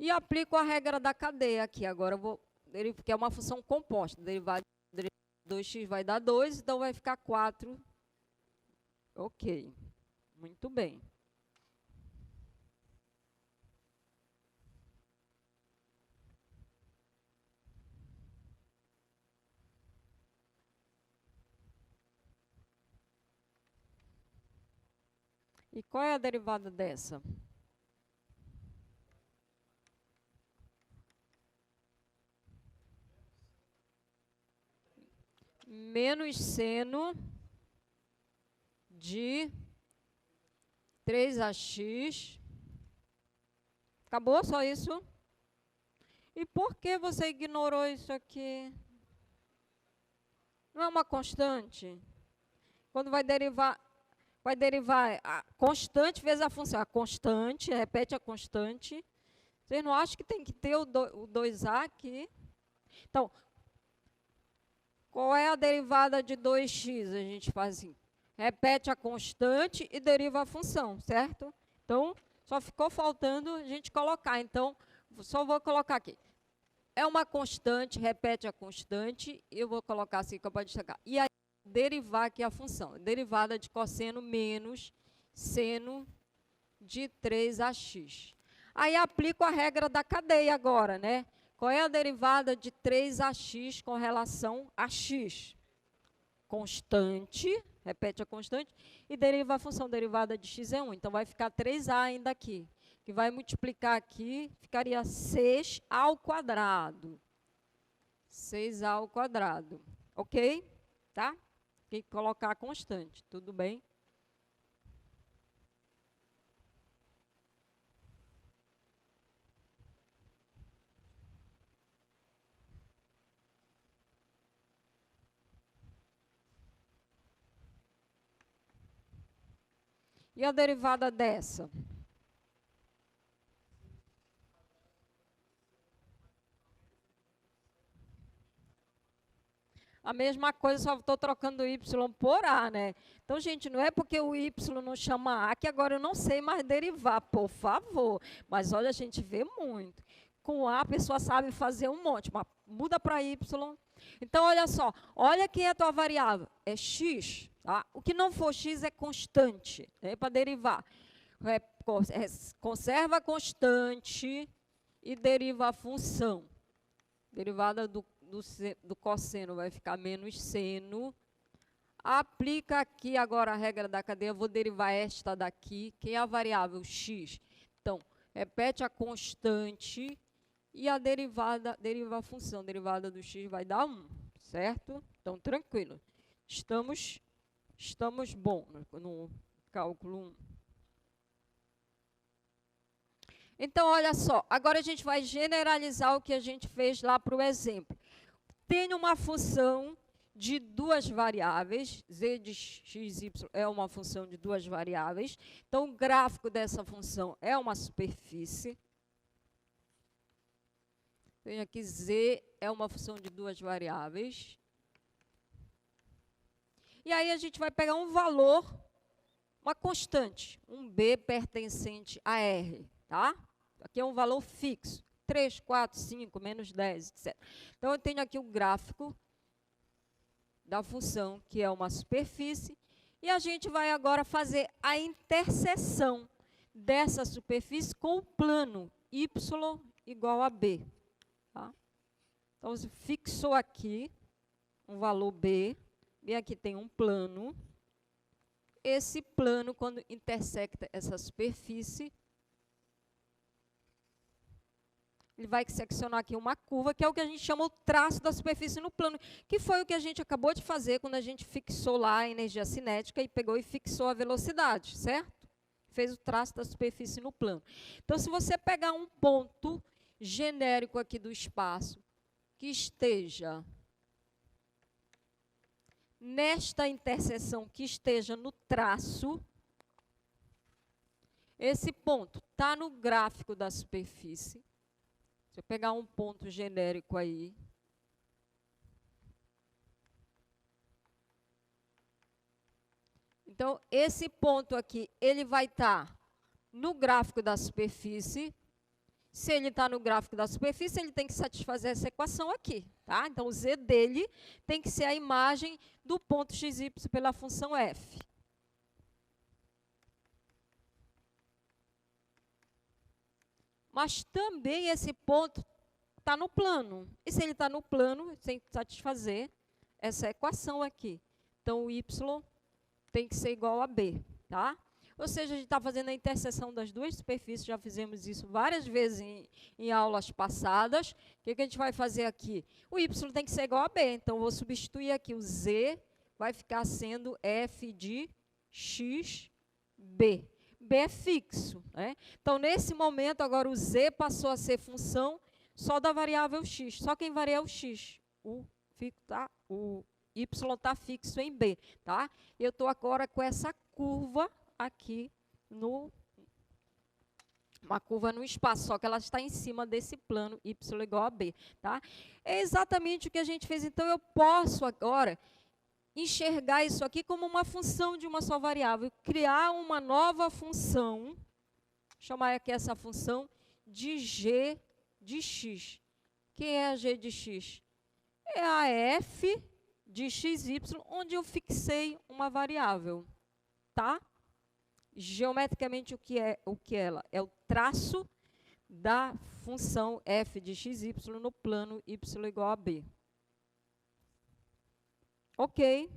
E aplico a regra da cadeia aqui. Agora eu vou derivar, que é uma função composta. Derivada de 2x vai dar 2, então vai ficar 4. Ok, muito bem. E qual é a derivada dessa? Menos seno de 3ax. Acabou só isso? E por que você ignorou isso aqui? Não é uma constante? Quando vai derivar a constante vezes a função. A constante, repete a constante. Vocês não acham que tem que ter o 2a aqui? Então, qual é a derivada de 2x? A gente faz assim. Repete a constante e deriva a função, certo? Então, só ficou faltando a gente colocar. Então, só vou colocar aqui. É uma constante, repete a constante, e eu vou colocar assim, que eu posso destacar. E aí, derivar aqui a função. Derivada de cosseno menos seno de 3ax. Aí, aplico a regra da cadeia agora, né? Qual é a derivada de 3ax com relação a x? Constante, repete a constante, e deriva a função derivada de x é 1. Então, vai ficar 3a ainda aqui, que vai multiplicar aqui, ficaria 6 ao quadrado. 6a ao quadrado, ok? Tá? Tem que colocar a constante, tudo bem? E a derivada dessa? A mesma coisa, só estou trocando o y por a, né? Então, gente, não é porque o y não chama a que agora eu não sei mais derivar, por favor. Mas, olha, a gente vê muito. Com a pessoa sabe fazer um monte, mas muda para y. Então, olha só, olha quem é a tua variável. É x, tá? O que não for x é constante, né? Para derivar. Conserva a constante e deriva a função. Derivada do cosseno vai ficar menos seno. Aplica aqui agora a regra da cadeia, vou derivar esta daqui, que é a variável x. Então, repete a constante e a derivada, deriva a função. Derivada do x vai dar 1, certo? Então, tranquilo. Estamos bom no cálculo 1. Então, olha só, agora a gente vai generalizar o que a gente fez lá para o exemplo. Tenho uma função de duas variáveis, z de x, y é uma função de duas variáveis. Então, o gráfico dessa função é uma superfície. Tenho aqui z é uma função de duas variáveis. E aí a gente vai pegar um valor, uma constante, um b pertencente a R, tá? Aqui é um valor fixo, 3, 4, 5, menos 10, etc. Então, eu tenho aqui o gráfico da função, que é uma superfície, e a gente vai agora fazer a interseção dessa superfície com o plano y igual a b. Tá? Então, você fixou aqui um valor b, e aqui tem um plano. Esse plano, quando intersecta essa superfície, ele vai seccionar aqui uma curva, que é o que a gente chama o traço da superfície no plano, que foi o que a gente acabou de fazer quando a gente fixou lá a energia cinética e pegou e fixou a velocidade, certo? Fez o traço da superfície no plano. Então, se você pegar um ponto genérico aqui do espaço, que esteja nesta interseção, que esteja no traço, esse ponto está no gráfico da superfície. Se eu pegar um ponto genérico aí, então, esse ponto aqui, ele vai estar no gráfico da superfície. Se ele está no gráfico da superfície, ele tem que satisfazer essa equação aqui, tá? Então, o z dele tem que ser a imagem do ponto xy pela função f. Mas também esse ponto está no plano. E se ele está no plano, tem que satisfazer essa equação aqui. Então, o y tem que ser igual a b, tá? Ou seja, a gente está fazendo a interseção das duas superfícies, já fizemos isso várias vezes em aulas passadas. O que a gente vai fazer aqui? O y tem que ser igual a b, então eu vou substituir aqui o z, vai ficar sendo f de x, b. B é fixo, né? Então, nesse momento, agora o z passou a ser função só da variável x. Só quem varia é o x. O y está fixo em b, tá? Eu estou agora com essa curva aqui uma curva no espaço, só que ela está em cima desse plano y igual a b, tá? É exatamente o que a gente fez. Então, eu posso agora enxergar isso aqui como uma função de uma só variável, criar uma nova função, chamar aqui essa função de g de x. Quem é a g de x? É a f de xy, onde eu fixei uma variável, tá? Geometricamente, o que ela? É o traço da função f de xy no plano y igual a b. Ok.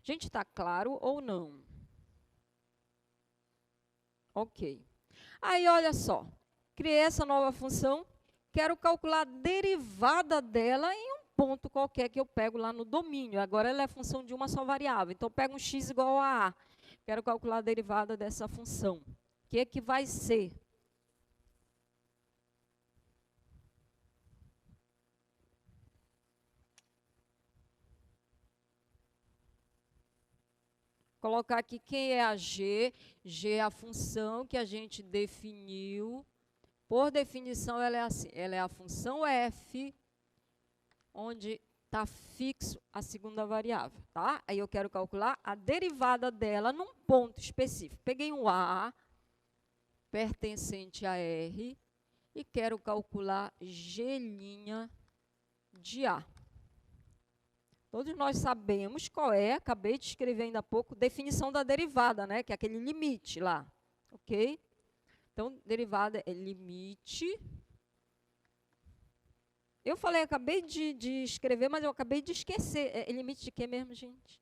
Gente, está claro ou não? Ok. Aí, olha só. Criei essa nova função, quero calcular a derivada dela em um ponto qualquer que eu pego lá no domínio. Agora, ela é função de uma só variável. Então, eu pego um x igual a a. Quero calcular a derivada dessa função. O que é que vai ser? Colocar aqui quem é a g. G é a função que a gente definiu. Por definição, ela é assim. Ela é a função f, onde está fixo a segunda variável, tá? Aí eu quero calcular a derivada dela num ponto específico. Peguei um a pertencente a r e quero calcular g' de a. Todos nós sabemos qual é, acabei de escrever ainda há pouco, definição da derivada, né? Que é aquele limite lá, ok? Então, derivada é limite. Eu falei, acabei de escrever, mas eu acabei de esquecer. É limite de quê mesmo, gente?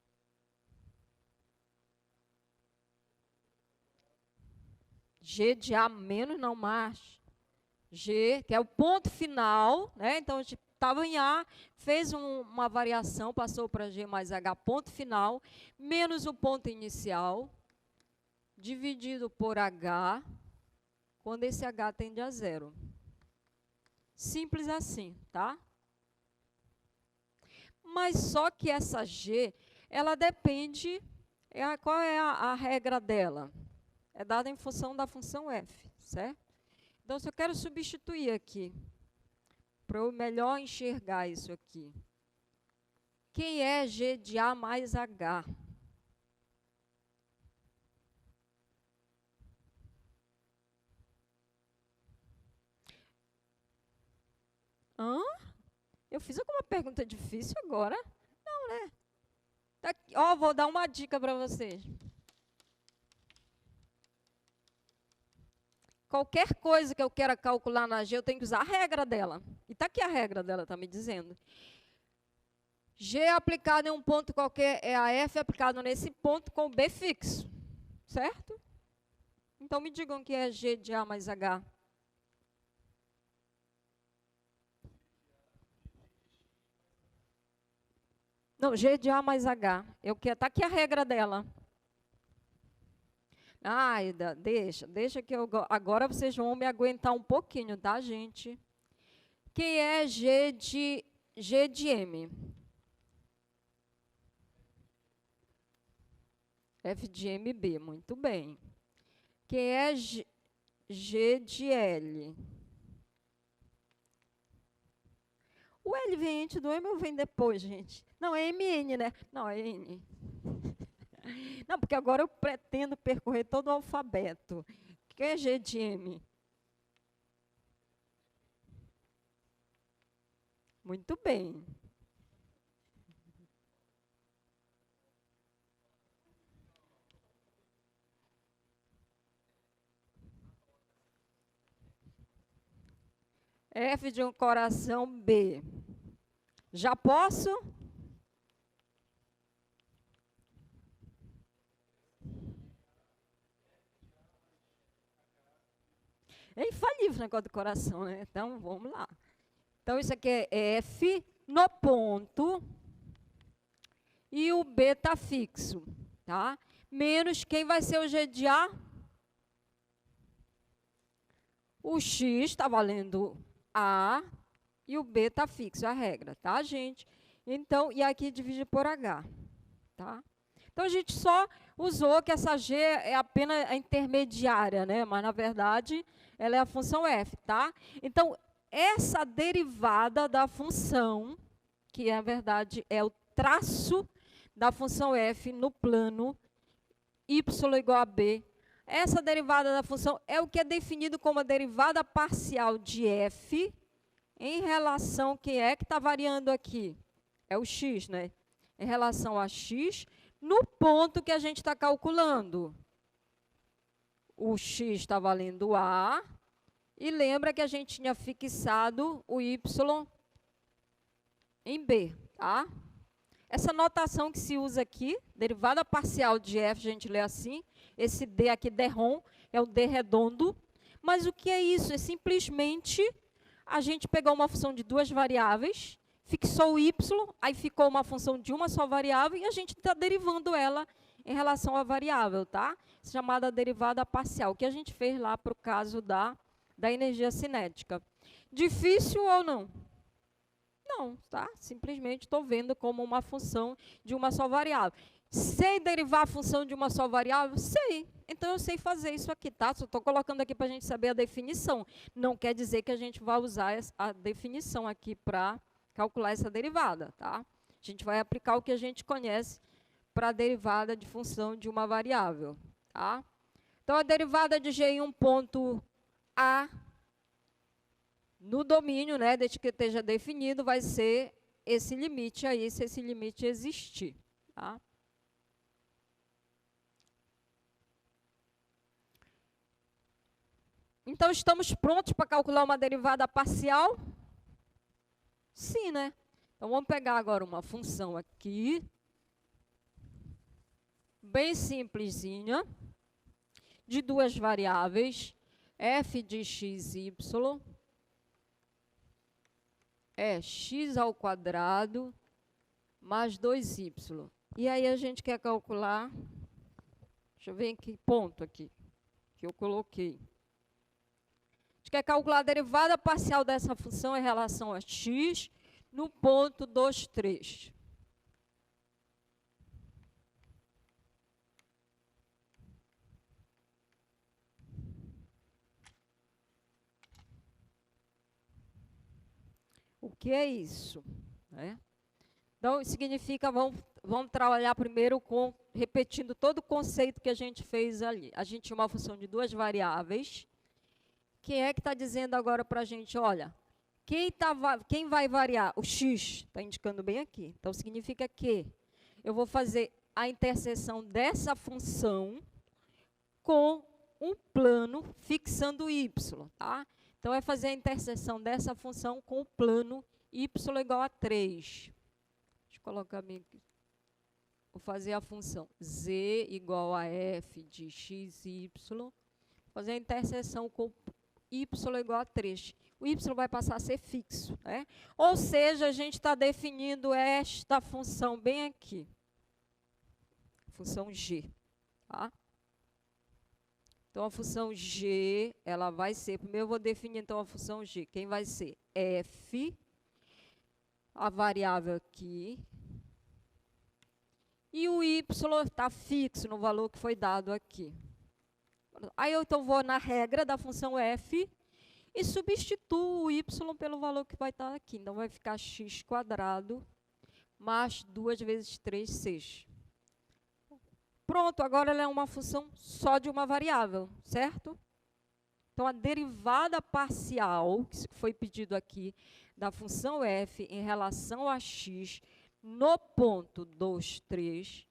G de a menos, não mais. G, que é o ponto final, né? Então, a gente estava em A, fez uma variação, passou para G mais H, ponto final, menos o ponto inicial, dividido por H, quando esse H tende a zero. Simples assim, tá? Mas só que essa G, ela depende, qual é a regra dela? É dada em função da função f, certo? Então, se eu quero substituir aqui, para eu melhor enxergar isso aqui. Quem é g de a mais h? Hã? Eu fiz alguma pergunta difícil agora? Não, né? Tá aqui. Ó, vou dar uma dica para vocês. Qualquer coisa que eu queira calcular na G, eu tenho que usar a regra dela. E está aqui a regra dela, está me dizendo. G aplicado em um ponto qualquer é a F aplicado nesse ponto com B fixo. Certo? Então, me digam que é G de A mais H. Não, G de A mais H. Está aqui a regra dela. Aida, deixa que agora vocês vão me aguentar um pouquinho, tá, gente? Quem é G de M? F de MB, muito bem. Quem é G de L? O L vem antes do M ou vem depois, gente? Não, é MN, né? Não, é N. Não, porque agora eu pretendo percorrer todo o alfabeto. O que é G de M? Muito bem. F de um coração B. Já posso? É infalível o negócio do coração, né? Então, vamos lá. Então, isso aqui é F no ponto e o B está fixo, tá? Menos quem vai ser o G de A? O X está valendo A e o B está fixo, a regra, tá, gente? Então, e aqui divide por H, tá? Então, a gente só usou que essa G é apenas a intermediária, né? Mas, na verdade, ela é a função F, tá? Então, essa derivada da função, que, na verdade, é o traço da função F no plano y igual a b, essa derivada da função é o que é definido como a derivada parcial de f em relação, quem é que está variando aqui? É o x, né? Em relação a x, no ponto que a gente está calculando. O x está valendo a, e lembra que a gente tinha fixado o y em b, tá? Essa notação que se usa aqui, derivada parcial de f, a gente lê assim, esse d aqui, DROM, é o d redondo. Mas o que é isso? É simplesmente a gente pegou uma função de duas variáveis, fixou o y, aí ficou uma função de uma só variável, e a gente está derivando ela em relação à variável, tá? Chamada derivada parcial, que a gente fez lá para o caso da energia cinética. Difícil ou não? Não, tá? Simplesmente estou vendo como uma função de uma só variável. Sei derivar a função de uma só variável? Sei. Então, eu sei fazer isso aqui, tá? Só estou colocando aqui para a gente saber a definição. Não quer dizer que a gente vai usar a definição aqui para calcular essa derivada, tá? A gente vai aplicar o que a gente conhece para a derivada de função de uma variável, tá? Então, a derivada de g em um ponto A no domínio, né, desde que esteja definido, vai ser esse limite aí, se esse limite existir, tá? Então, estamos prontos para calcular uma derivada parcial? Sim, né? Então, vamos pegar agora uma função aqui, bem simplesinha, de duas variáveis, f de x, y, é x ao quadrado mais 2y. E aí, a gente quer calcular, deixa eu ver em que ponto aqui, que eu coloquei. A gente quer calcular a derivada parcial dessa função em relação a x no ponto 2, 3. O que é isso? Né? Então, significa, vamos trabalhar primeiro repetindo todo o conceito que a gente fez ali. A gente tinha uma função de duas variáveis. Quem é que está dizendo agora para a gente, olha, quem vai variar? O x, está indicando bem aqui. Então, significa que eu vou fazer a interseção dessa função com um plano fixando y, tá? Então, é fazer a interseção dessa função com o plano y igual a 3. Deixa eu colocar bem aqui. Vou fazer a função z igual a f de x, y. Fazer a interseção com y igual a 3. O y vai passar a ser fixo, né? Ou seja, a gente está definindo esta função bem aqui. Função g, tá? Então, a função g, ela vai ser, primeiro eu vou definir, então, a função g. Quem vai ser? F, a variável aqui, e o y está fixo no valor que foi dado aqui. Aí, eu, então, vou na regra da função f e substituo o y pelo valor que vai estar aqui. Então, vai ficar x quadrado mais 2 vezes 3, 6. Pronto, agora ela é uma função só de uma variável, certo? Então, a derivada parcial, que foi pedido aqui, da função f em relação a x, no ponto 2, 3,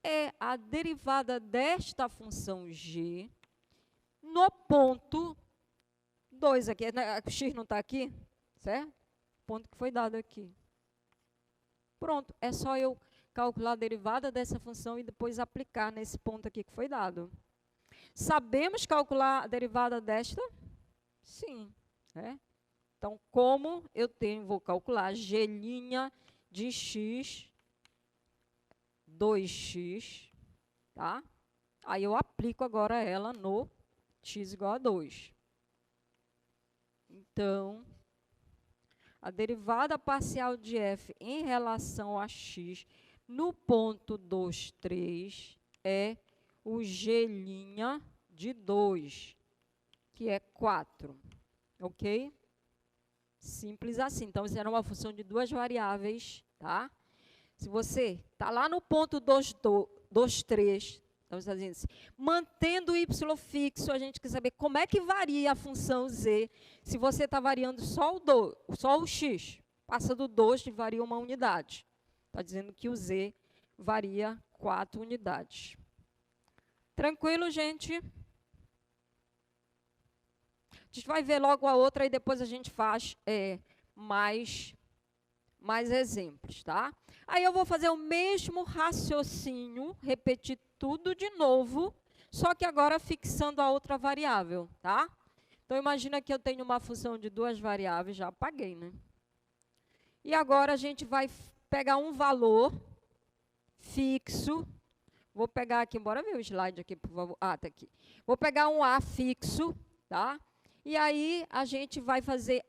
é a derivada desta função g no ponto 2 aqui. O x não está aqui, certo? Ponto que foi dado aqui. Pronto, é só eu calcular a derivada dessa função e depois aplicar nesse ponto aqui que foi dado. Sabemos calcular a derivada desta? Sim. Né? Então, como eu vou calcular g' de x, 2x, tá? Aí eu aplico agora ela no x igual a 2. Então, a derivada parcial de f em relação a x no ponto 2, 3 é o g' de 2, que é 4. Ok? Simples assim. Então, isso era uma função de duas variáveis, tá? Se você está lá no ponto 2, 3, estamos dizendo assim, mantendo o y fixo, a gente quer saber como é que varia a função z se você está variando só o x. Passa do 2 e varia uma unidade. Está dizendo que o z varia 4 unidades. Tranquilo, gente? A gente vai ver logo a outra e depois a gente faz mais exemplos, tá? Aí eu vou fazer o mesmo raciocínio, repetir tudo de novo, só que agora fixando a outra variável, tá? Então, imagina que eu tenho uma função de duas variáveis, já apaguei, né? E agora a gente vai pegar um valor fixo. Vou pegar aqui, bora ver o slide aqui, por favor. Ah, tá aqui. Vou pegar um A fixo, tá? E aí, a gente vai fazer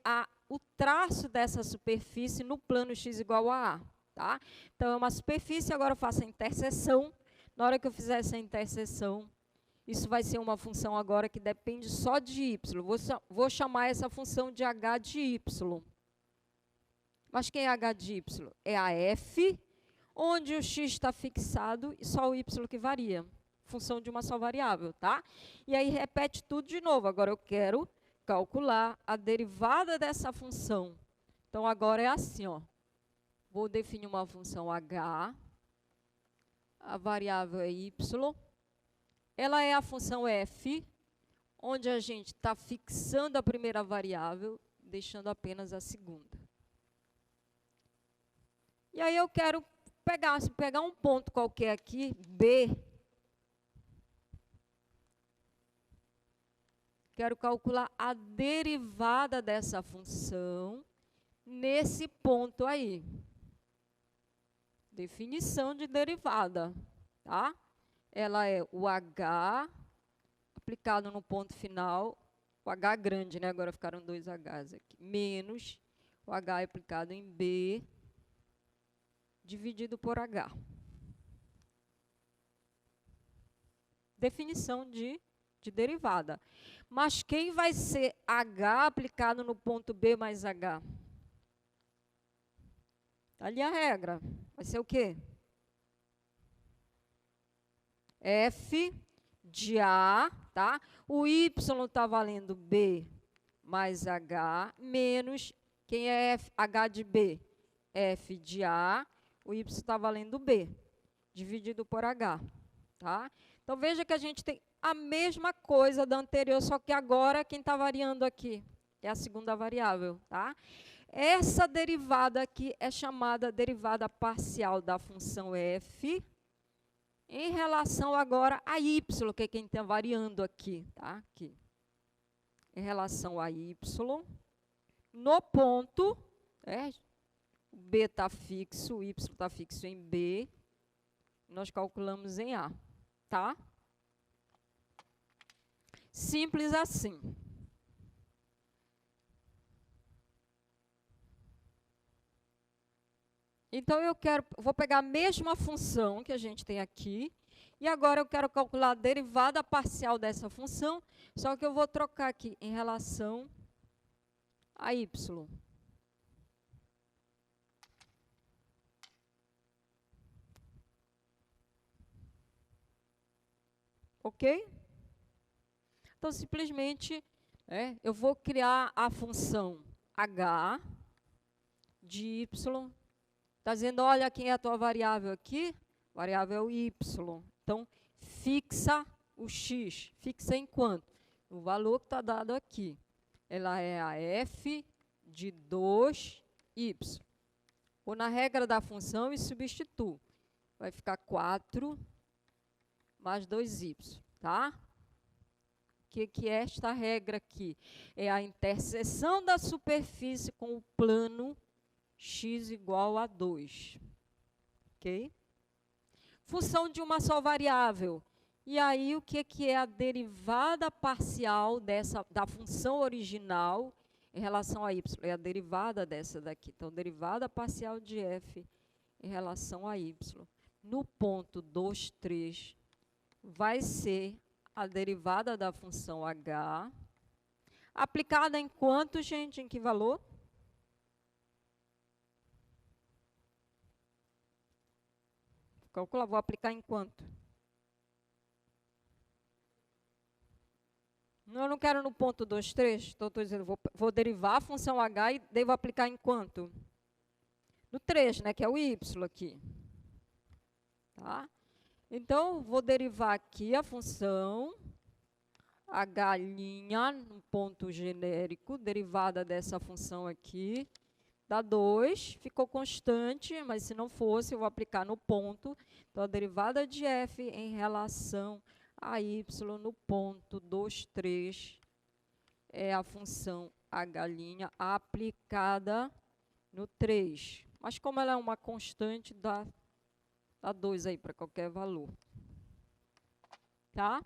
o traço dessa superfície no plano x igual a A. Tá? Então, é uma superfície, agora eu faço a interseção. Na hora que eu fizer essa interseção, isso vai ser uma função agora que depende só de y. Vou chamar essa função de h de y. Mas quem é h de y? É a f, onde o x está fixado e só o y que varia. Função de uma só variável, tá? E aí, repete tudo de novo. Agora, eu quero calcular a derivada dessa função. Então, agora é assim, ó. Vou definir uma função h, a variável é y, ela é a função f, onde a gente está fixando a primeira variável, deixando apenas a segunda. E aí eu quero pegar um ponto qualquer aqui, B, quero calcular a derivada dessa função nesse ponto aí. Definição de derivada, tá? Ela é o h aplicado no ponto final, o h grande, né? Agora ficaram dois h's aqui, menos o h aplicado em b dividido por h. Definição de derivada. Mas quem vai ser h aplicado no ponto b mais h? Está ali a regra. Vai ser o quê? F de A, tá? O y está valendo B mais H, menos, quem é H de B? F de A, o y está valendo B, dividido por H, tá? Então, veja que a gente tem a mesma coisa da anterior, só que agora quem está variando aqui é a segunda variável, tá? Essa derivada aqui é chamada derivada parcial da função f em relação agora a y, que é quem está variando aqui, tá? Aqui. Em relação a y, no ponto, o b está fixo, o y está fixo em b, nós calculamos em A, tá? Simples assim. Então, vou pegar a mesma função que a gente tem aqui, e agora eu quero calcular a derivada parcial dessa função, só que eu vou trocar aqui em relação a y. Ok? Então, simplesmente, eu vou criar a função h de y. Está dizendo, olha, quem é a tua variável aqui? Variável é o y. Então, fixa o x. Fixa em quanto? O valor que está dado aqui. Ela é a f de 2y. Ou na regra da função e substituo. Vai ficar 4 mais 2y, tá? que é esta regra aqui? É a interseção da superfície com o plano x igual a 2. Ok? Função de uma só variável. E aí, o que é a derivada parcial da função original em relação a y? É a derivada dessa daqui. Então, derivada parcial de f em relação a y. No ponto 2, 3, vai ser a derivada da função h, aplicada em quanto, gente? Em que valor? Calcular, vou aplicar em quanto? Eu não quero no ponto 2, 3, então estou dizendo, vou derivar a função h e devo aplicar em quanto? No 3, né, que é o y aqui. Tá? Então, vou derivar aqui a função h', no ponto genérico, derivada dessa função aqui, dá 2, ficou constante, mas se não fosse, eu vou aplicar no ponto. Então, a derivada de f em relação a y no ponto 2, 3 é a função h' aplicada no 3. Mas como ela é uma constante, dá 2 aí para qualquer valor. Tá?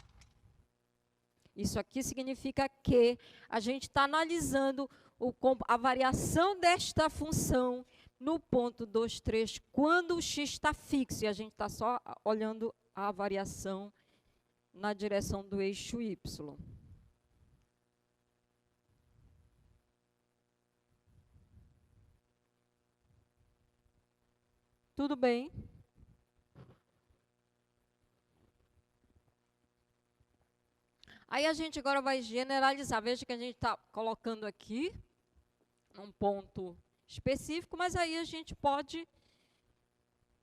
Isso aqui significa que a gente está analisando a variação desta função no ponto 2, 3, quando o x está fixo, e a gente está só olhando a variação na direção do eixo y. Tudo bem? Aí a gente agora vai generalizar. Veja que a gente está colocando aqui um ponto específico, mas aí a gente pode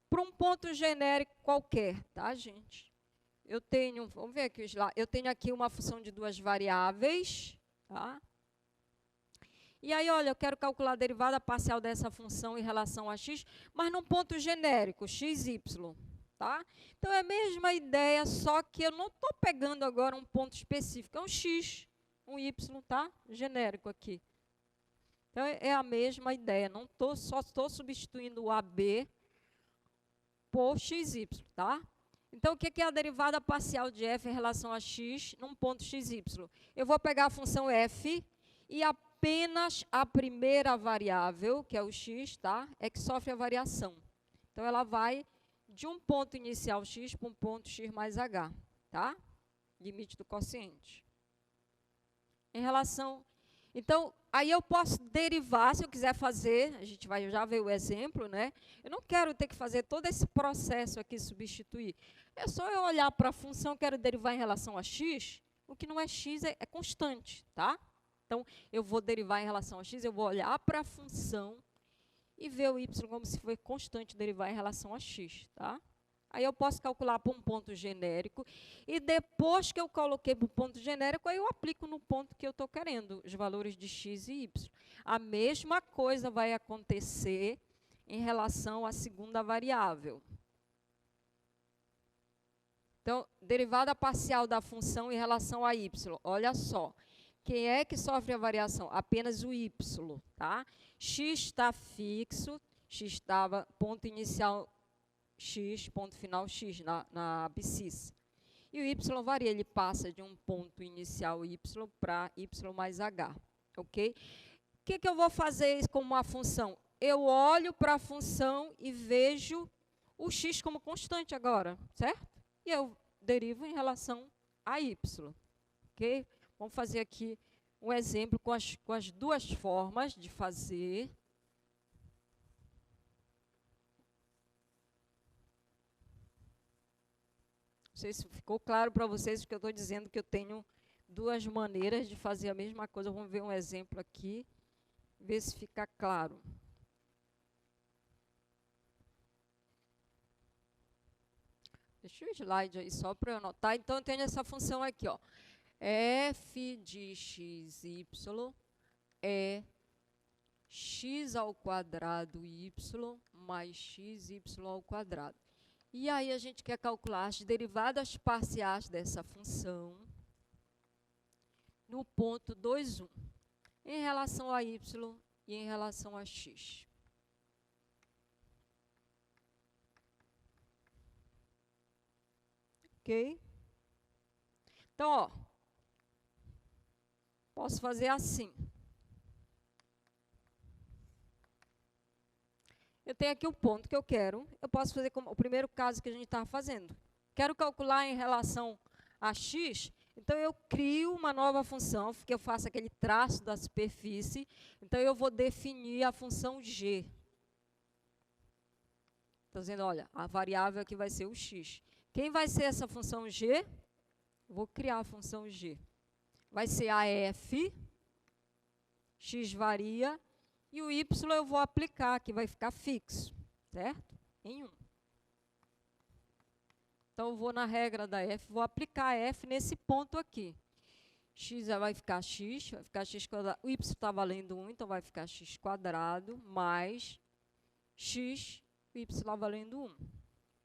para um ponto genérico qualquer, tá, gente? Eu tenho, vamos ver aqui, eu tenho aqui uma função de duas variáveis, tá? E aí, olha, eu quero calcular a derivada parcial dessa função em relação a x, mas num ponto genérico, x, y, tá? Então, é a mesma ideia, só que eu não estou pegando agora um ponto específico, é um x, um y, tá? Genérico aqui. Então, é a mesma ideia, só estou substituindo o AB por xy, tá? Então, o que é a derivada parcial de f em relação a x num ponto xy? Eu vou pegar a função f e apenas a primeira variável, que é o x, tá? É que sofre a variação. Então, ela vai de um ponto inicial x para um ponto x mais h, tá? Limite do quociente. Em relação... Então, aí eu posso derivar, se eu quiser fazer, a gente vai já ver o exemplo, né? Eu não quero ter que fazer todo esse processo aqui, substituir. É só eu olhar para a função, quero derivar em relação a x, o que não é x é constante, tá? Então, eu vou derivar em relação a x, eu vou olhar para a função e ver o y como se for constante, derivar em relação a x, tá? Aí eu posso calcular para um ponto genérico, e depois que eu coloquei para o ponto genérico, aí eu aplico no ponto que eu estou querendo, os valores de x e y. A mesma coisa vai acontecer em relação à segunda variável. Então, derivada parcial da função em relação a y. Olha só, quem é que sofre a variação? Apenas o y, tá? X está fixo, x estava ponto inicial x, ponto final x na abscissa. E o y varia, ele passa de um ponto inicial y para y mais h, ok? O que eu vou fazer com uma função? Eu olho para a função e vejo o x como constante agora, certo? E eu derivo em relação a y, ok? Vamos fazer aqui um exemplo com as duas formas de fazer. Não sei se ficou claro para vocês, que eu estou dizendo que eu tenho duas maneiras de fazer a mesma coisa. Vamos ver um exemplo aqui, ver se fica claro. Deixa o slide aí só para eu anotar. Então, eu tenho essa função aqui, ó. F de xy é x ao quadrado y mais xy ao quadrado. E aí a gente quer calcular as derivadas parciais dessa função no ponto 2, 1, em relação a y e em relação a x. Ok? Então, ó, posso fazer assim. Eu tenho aqui o ponto que eu quero. Eu posso fazer como o primeiro caso que a gente estava fazendo. Quero calcular em relação a x, então eu crio uma nova função, que eu faço aquele traço da superfície. Então eu vou definir a função g. Estou dizendo, olha, a variável aqui vai ser o x. Quem vai ser essa função g? Vou criar a função g. Vai ser a f, x varia, e o y eu vou aplicar, que vai ficar fixo, certo? Em 1. Então, eu vou na regra da f, vou aplicar f nesse ponto aqui. X vai ficar x quadrado, o y está valendo 1, então vai ficar x quadrado mais x, o y está valendo 1.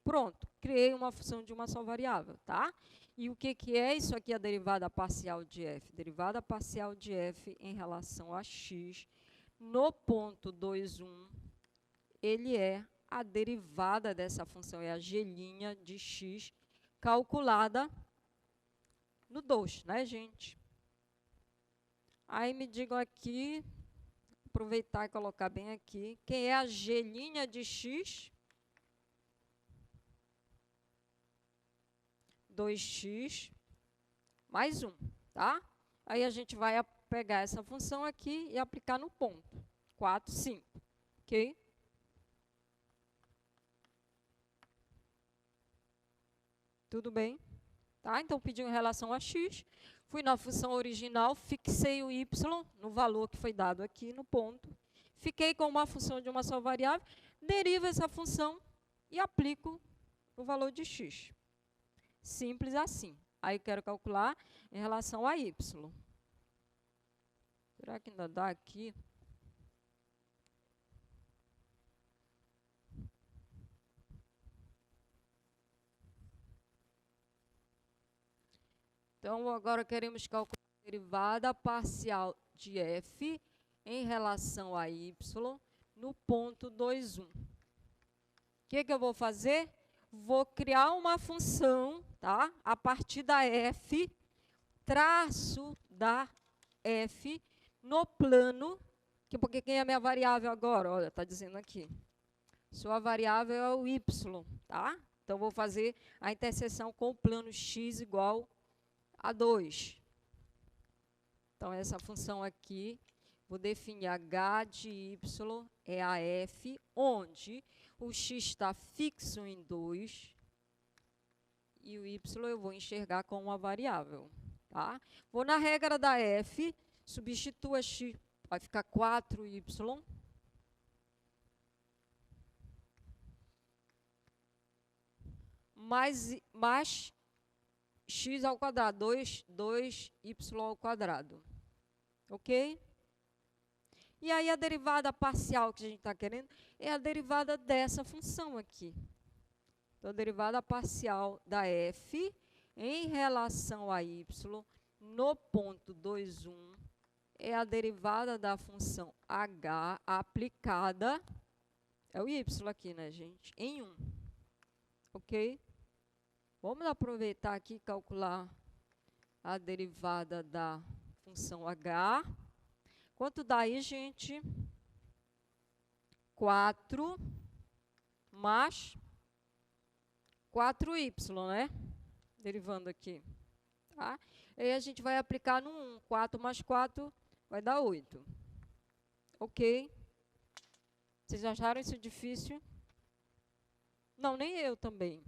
Pronto, criei uma função de uma só variável, tá? E o que é isso aqui? A derivada parcial de f. Derivada parcial de f em relação a x, no ponto 2, 1, ele é a derivada dessa função, é a g' de x, calculada no 2, né, gente? Aí me digam aqui, aproveitar e colocar bem aqui, quem é a g' de x? 2x mais 1, tá? Aí a gente vai pegar essa função aqui e aplicar no ponto. 4, 5, ok? Tudo bem? Tá? Então, pediu em relação a x, fui na função original, fixei o y no valor que foi dado aqui no ponto, fiquei com uma função de uma só variável, derivo essa função e aplico o valor de x. Simples assim. Aí eu quero calcular em relação a y. Será que ainda dá aqui? Então, agora queremos calcular a derivada parcial de f em relação a y no ponto 2, 1. O que eu vou fazer? Vou criar uma função, tá? A partir da f, traço da f no plano, porque quem é a minha variável agora? Olha, está dizendo aqui. Sua variável é o y, tá? Então, vou fazer a interseção com o plano x igual a 2. Então, essa função aqui, vou definir h de y é a f, onde o x está fixo em 2 e o y eu vou enxergar como uma variável. Tá? Vou na regra da f, substitua x, vai ficar 4y mais x ao quadrado, 2y ao quadrado. Ok? E aí, a derivada parcial que a gente está querendo é a derivada dessa função aqui. Então, a derivada parcial da f em relação a y no ponto 2, 1 é a derivada da função h aplicada, é o y aqui, né, gente? Em 1. Ok? Vamos aproveitar aqui e calcular a derivada da função h. Quanto dá aí, gente? 4 mais 4y, né? Derivando aqui. Tá? E aí a gente vai aplicar no 1. 4 mais 4 vai dar 8. Ok? Vocês acharam isso difícil? Não, nem eu também.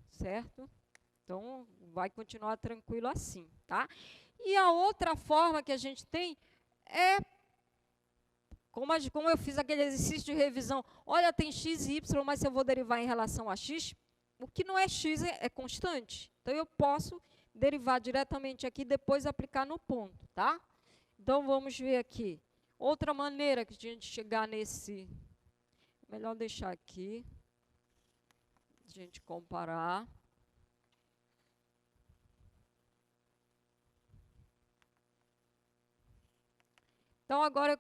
Certo? Então, vai continuar tranquilo assim, tá? E a outra forma que a gente tem é, como eu fiz aquele exercício de revisão, olha, tem x e y, mas se eu vou derivar em relação a x, o que não é x é constante. Então, eu posso derivar diretamente aqui e depois aplicar no ponto, tá? Então, vamos ver aqui. Outra maneira que a gente chegar nesse... Melhor deixar aqui. A gente comparar. Então, agora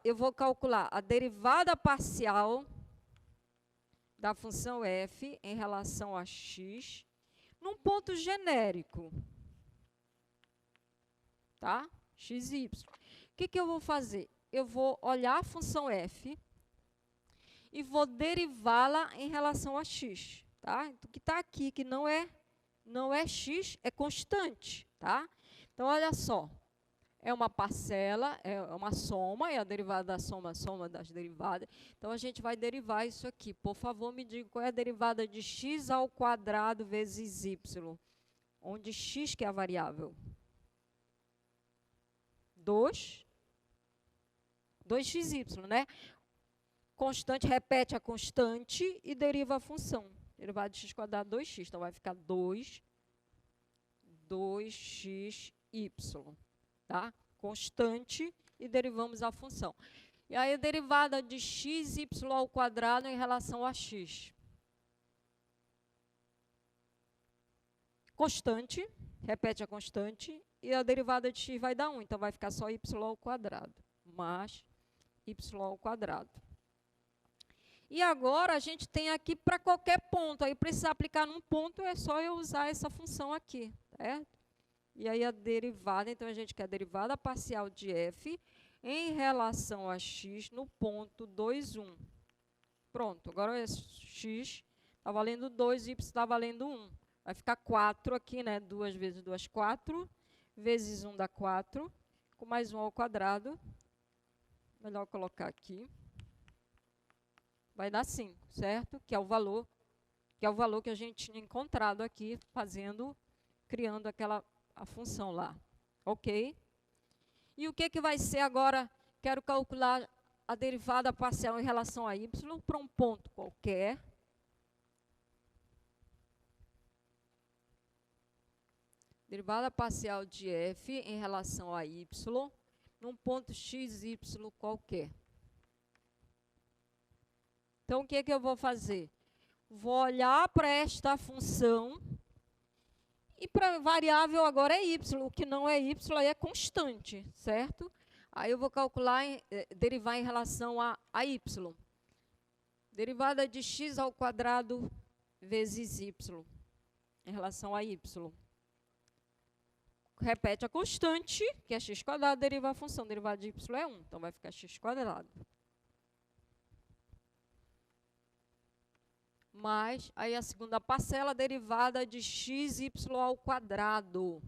eu vou calcular a derivada parcial da função f em relação a x num ponto genérico, tá? x e y. O que eu vou fazer? Eu vou olhar a função f e vou derivá-la em relação a x, tá? O que está aqui, que não é x, é constante, tá? Então, olha só. É uma parcela, é uma soma, é a derivada da soma, a soma das derivadas. Então, a gente vai derivar isso aqui. Por favor, me diga qual é a derivada de x ao quadrado vezes y, onde x que é a variável. 2xy, né? Constante, repete a constante e deriva a função. Derivada de x quadrado 2x. Então, vai ficar 2xy. Tá? Constante e derivamos a função. E aí a derivada de xy ao quadrado em relação a x. Constante, repete a constante, e a derivada de x vai dar 1, então vai ficar só y ao quadrado, mais y ao quadrado. E agora a gente tem aqui para qualquer ponto, aí precisa aplicar num ponto, é só eu usar essa função aqui, certo? E aí a derivada, então a gente quer a derivada parcial de f em relação a x no ponto 2, 1. Pronto, agora x está valendo 2, y está valendo 1. Vai ficar 4 aqui, né? 2 vezes 2, 4. Vezes 1 dá 4. Com mais 1 ao quadrado. Melhor colocar aqui. Vai dar 5, certo? Que é o valor que a gente tinha encontrado aqui, criando a função lá, ok? E o que vai ser agora? Quero calcular a derivada parcial em relação a y para um ponto qualquer. Derivada parcial de f em relação a y num ponto x, y qualquer. Então, o que eu vou fazer? Vou olhar para esta função. E para variável agora é y, o que não é y aí é constante, certo? Aí eu vou derivar em relação a y. Derivada de x ao quadrado vezes y, em relação a y. Repete a constante, que é x quadrado, deriva a função. Derivada de y é 1, então vai ficar x quadrado. Mais, aí a segunda parcela, derivada de xy ao quadrado.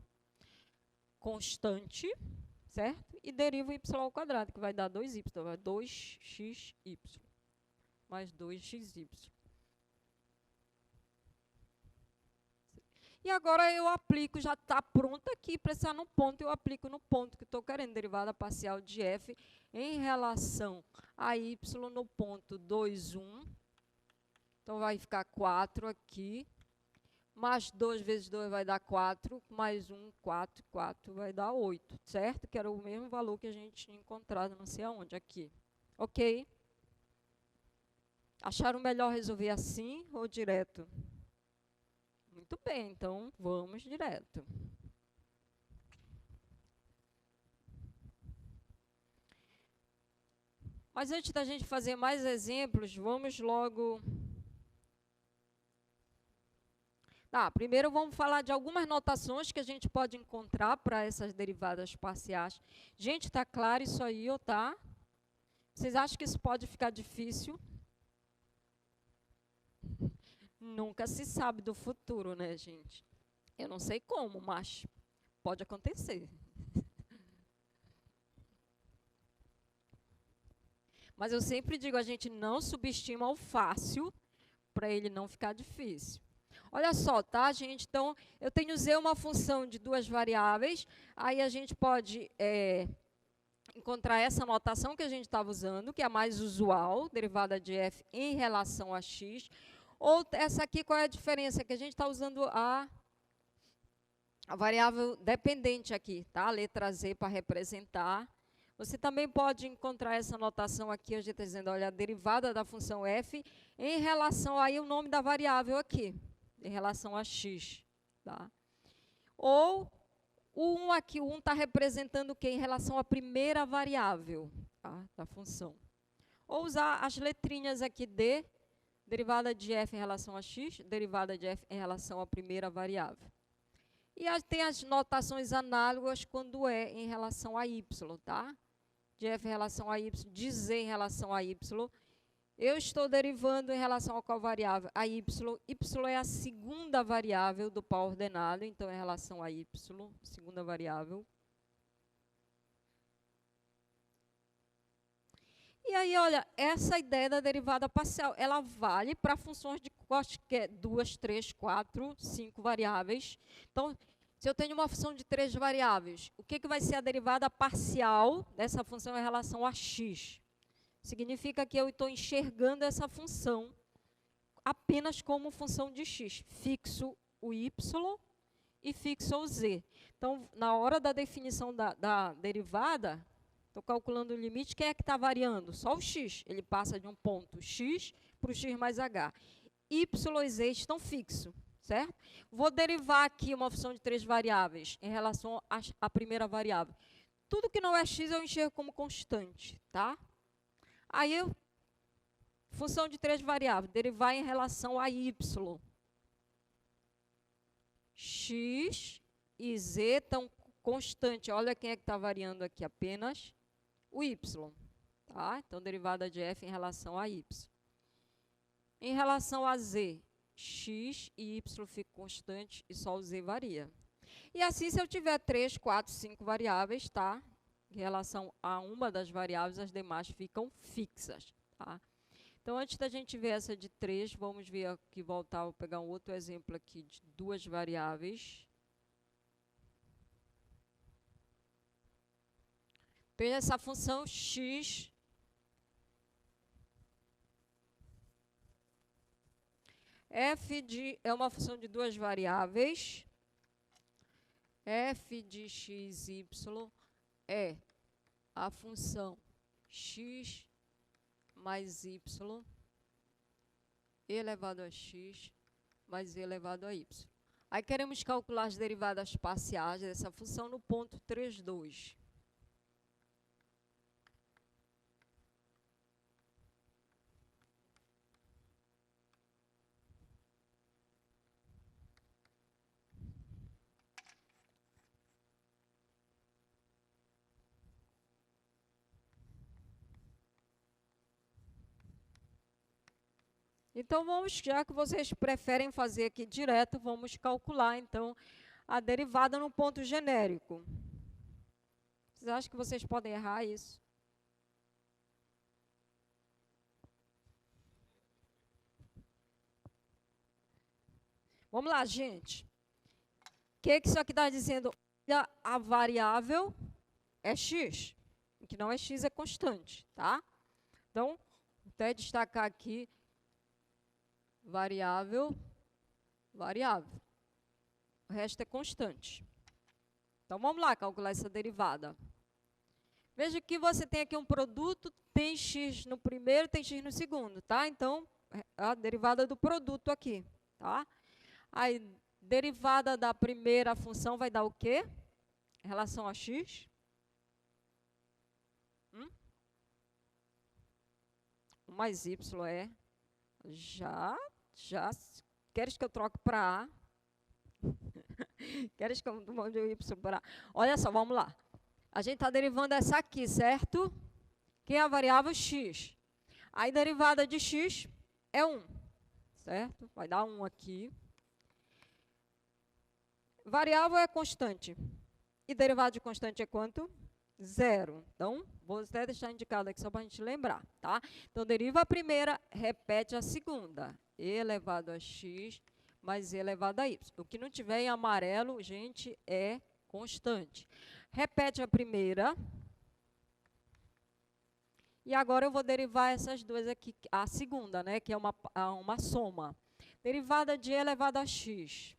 Constante, certo? E deriva y ao quadrado, que vai dar 2y. Então, vai 2xy mais 2xy. E agora eu aplico, já está pronto aqui, precisar no ponto, eu aplico no ponto que estou querendo. Derivada parcial de f em relação a y no ponto 2, 1. Então, vai ficar 4 aqui, mais 2 vezes 2 vai dar 4, mais 1, 4, 4 vai dar 8, certo? Que era o mesmo valor que a gente tinha encontrado, não sei aonde, aqui. Ok? Acharam melhor resolver assim ou direto? Muito bem, então vamos direto. Mas antes da gente fazer mais exemplos, vamos logo... primeiro vamos falar de algumas notações que a gente pode encontrar para essas derivadas parciais. Gente, está claro isso aí ou tá? Vocês acham que isso pode ficar difícil? Nunca se sabe do futuro, né, gente? Eu não sei como, mas pode acontecer. Mas eu sempre digo, a gente não subestima o fácil para ele não ficar difícil. Olha só, tá, gente? Então, eu tenho z uma função de duas variáveis, aí a gente pode encontrar essa notação que a gente estava usando, que é a mais usual, derivada de f em relação a x, ou essa aqui, qual é a diferença? Que a gente está usando a variável dependente aqui, tá? A letra z para representar. Você também pode encontrar essa notação aqui, a gente está dizendo, olha, a derivada da função f em relação aí o nome da variável aqui, em relação a x, tá? Ou O 1 aqui, o 1 está representando o quê? Em relação à primeira variável, tá, da função. Ou usar as letrinhas aqui D, derivada de f em relação a x, derivada de f em relação à primeira variável. E tem as notações análogas quando é em relação a y, tá? De f em relação a y, de z em relação a y. Eu estou derivando em relação a qual variável? A y. Y é a segunda variável do par ordenado, então, em relação a y, segunda variável. E aí, olha, essa ideia da derivada parcial, ela vale para funções de quaisquer 2, 3, 4, 5 variáveis. Então, se eu tenho uma função de 3 variáveis, o que vai ser a derivada parcial dessa função em relação a x? Significa que eu estou enxergando essa função apenas como função de x. Fixo o y e fixo o z. Então, na hora da definição da derivada, estou calculando o limite, quem é que está variando? Só o x. Ele passa de um ponto x para o x mais h. Y e z estão fixos, certo? Vou derivar aqui uma função de 3 variáveis em relação à primeira variável. Tudo que não é x eu enxergo como constante, tá? Aí, função de 3 variáveis, derivar em relação a y. X e z estão constantes. Olha quem é que está variando aqui, apenas o y. Tá? Então, derivada de f em relação a y. Em relação a z, x e y ficam constantes e só o z varia. E assim, se eu tiver 3, 4, 5 variáveis, tá? Em relação a uma das variáveis, as demais ficam fixas. Tá? Então, antes da gente ver essa de 3, vamos ver aqui, vou pegar um outro exemplo aqui de 2 variáveis. Tem essa função x é uma função de 2 variáveis. F de x, y é a função x mais y elevado a x mais e elevado a y. Aí queremos calcular as derivadas parciais dessa função no ponto 3,2. Então, já que vocês preferem fazer aqui direto, vamos calcular, então, a derivada no ponto genérico. Vocês acham que vocês podem errar isso? Vamos lá, gente. O que isso aqui está dizendo? Olha, a variável é x. O que não é x é constante, tá? Então, vou até destacar aqui variável. O resto é constante. Então, vamos lá calcular essa derivada. Veja que você tem aqui um produto, tem x no primeiro, tem x no segundo, tá? Então, a derivada do produto aqui, tá? Aí, derivada da primeira função vai dar o quê? Em relação a x? O mais y é... Já. Queres que eu troque para A? Queres que eu mande o y para A? Olha só, vamos lá. A gente está derivando essa aqui, certo? Que é a variável x. Aí, derivada de x é 1, certo? Vai dar 1 aqui. Variável é constante. E derivada de constante é quanto? 0. Então, vou até deixar indicado aqui só para a gente lembrar, tá? Então, deriva a primeira, repete a segunda. E elevado a x mais e elevado a y. O que não tiver em amarelo, gente, é constante. Repete a primeira. E agora eu vou derivar essas duas aqui, a segunda, né, que é uma soma. Derivada de e elevado a x.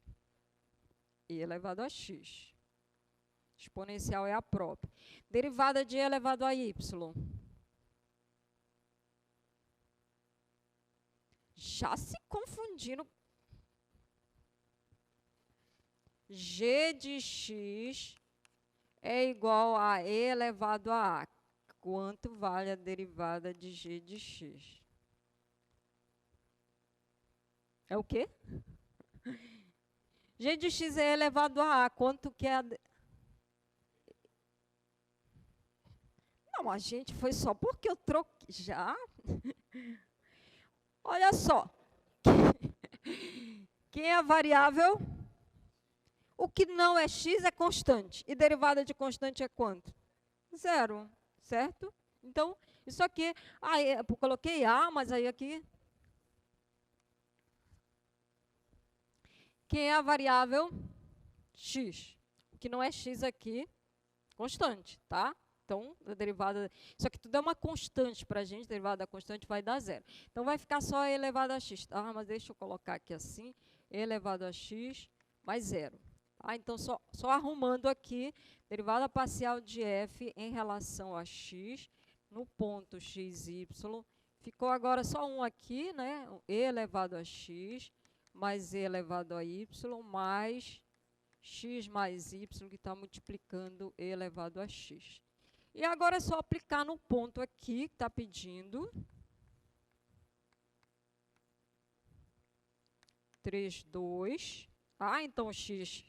E elevado a x. Exponencial é a própria. Derivada de e elevado a y. Já se confundiram. G de x é igual a e elevado a A. Quanto vale a derivada de g de x? É o quê? G de x é elevado a A. Quanto que é a... Não, a gente foi só porque eu troquei. Já? Olha só. Quem é a variável? O que não é x é constante. E derivada de constante é quanto? Zero, certo? Então, isso aqui... Aí, eu coloquei A, mas aí aqui... Quem é a variável? X. O que não é x aqui, constante, tá? Então, a derivada... Isso aqui tudo é uma constante para a gente, a derivada da constante vai dar zero. Então, vai ficar só e elevado a x. Ah, mas deixa eu colocar aqui assim, e elevado a x mais zero. Ah, então, só arrumando aqui, derivada parcial de f em relação a x, no ponto x, y. Ficou agora só um aqui, né? E elevado a x mais e elevado a y, mais x mais y, que está multiplicando e elevado a x. E agora é só aplicar no ponto aqui, que está pedindo. 3, 2. Ah, então x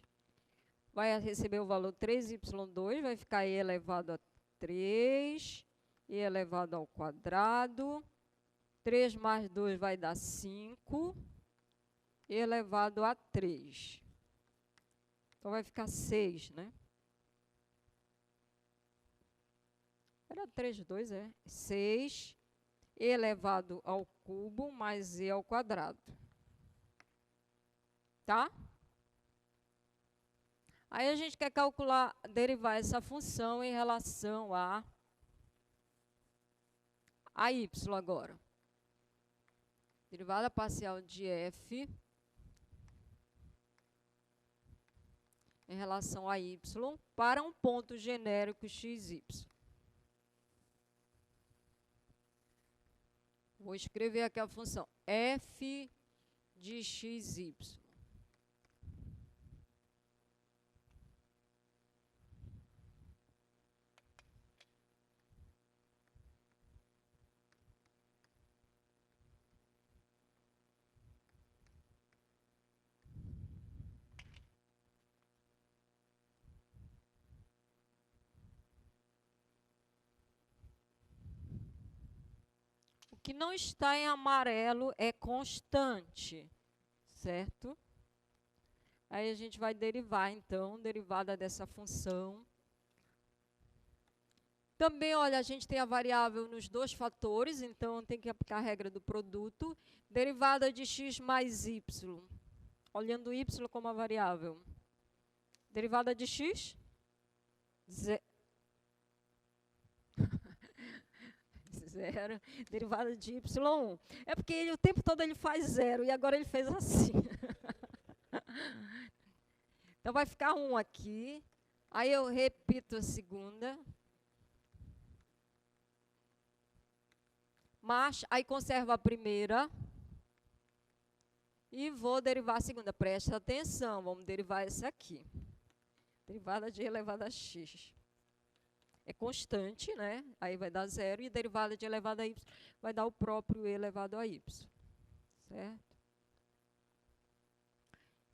vai receber o valor 3y2, vai ficar e elevado a 3, e elevado ao quadrado. 3 mais 2 vai dar 5, e elevado a 3. Então, vai ficar 6, né? Era 3, 2, é? 6 elevado ao cubo mais e ao quadrado. Tá? Aí, a gente quer calcular, derivar essa função em relação a y agora. Derivada parcial de f em relação a y para um ponto genérico x, y. Vou escrever aqui a função f de x, y. O que não está em amarelo é constante, certo? Aí a gente vai derivar, então, derivada dessa função. Também, olha, a gente tem a variável nos dois fatores, então tem que aplicar a regra do produto. Derivada de x mais y, olhando y como a variável. Derivada de x? Zero. Derivada de y1. É porque ele, o tempo todo ele faz zero, e agora ele fez assim. Então, vai ficar 1 aqui. Aí, eu repito a segunda. Mas, aí, conservo a primeira. E vou derivar a segunda. Presta atenção, vamos derivar essa aqui. Derivada de e elevado a x. É constante, né? Aí vai dar zero. E derivada de elevado a y vai dar o próprio e elevado a y. Certo?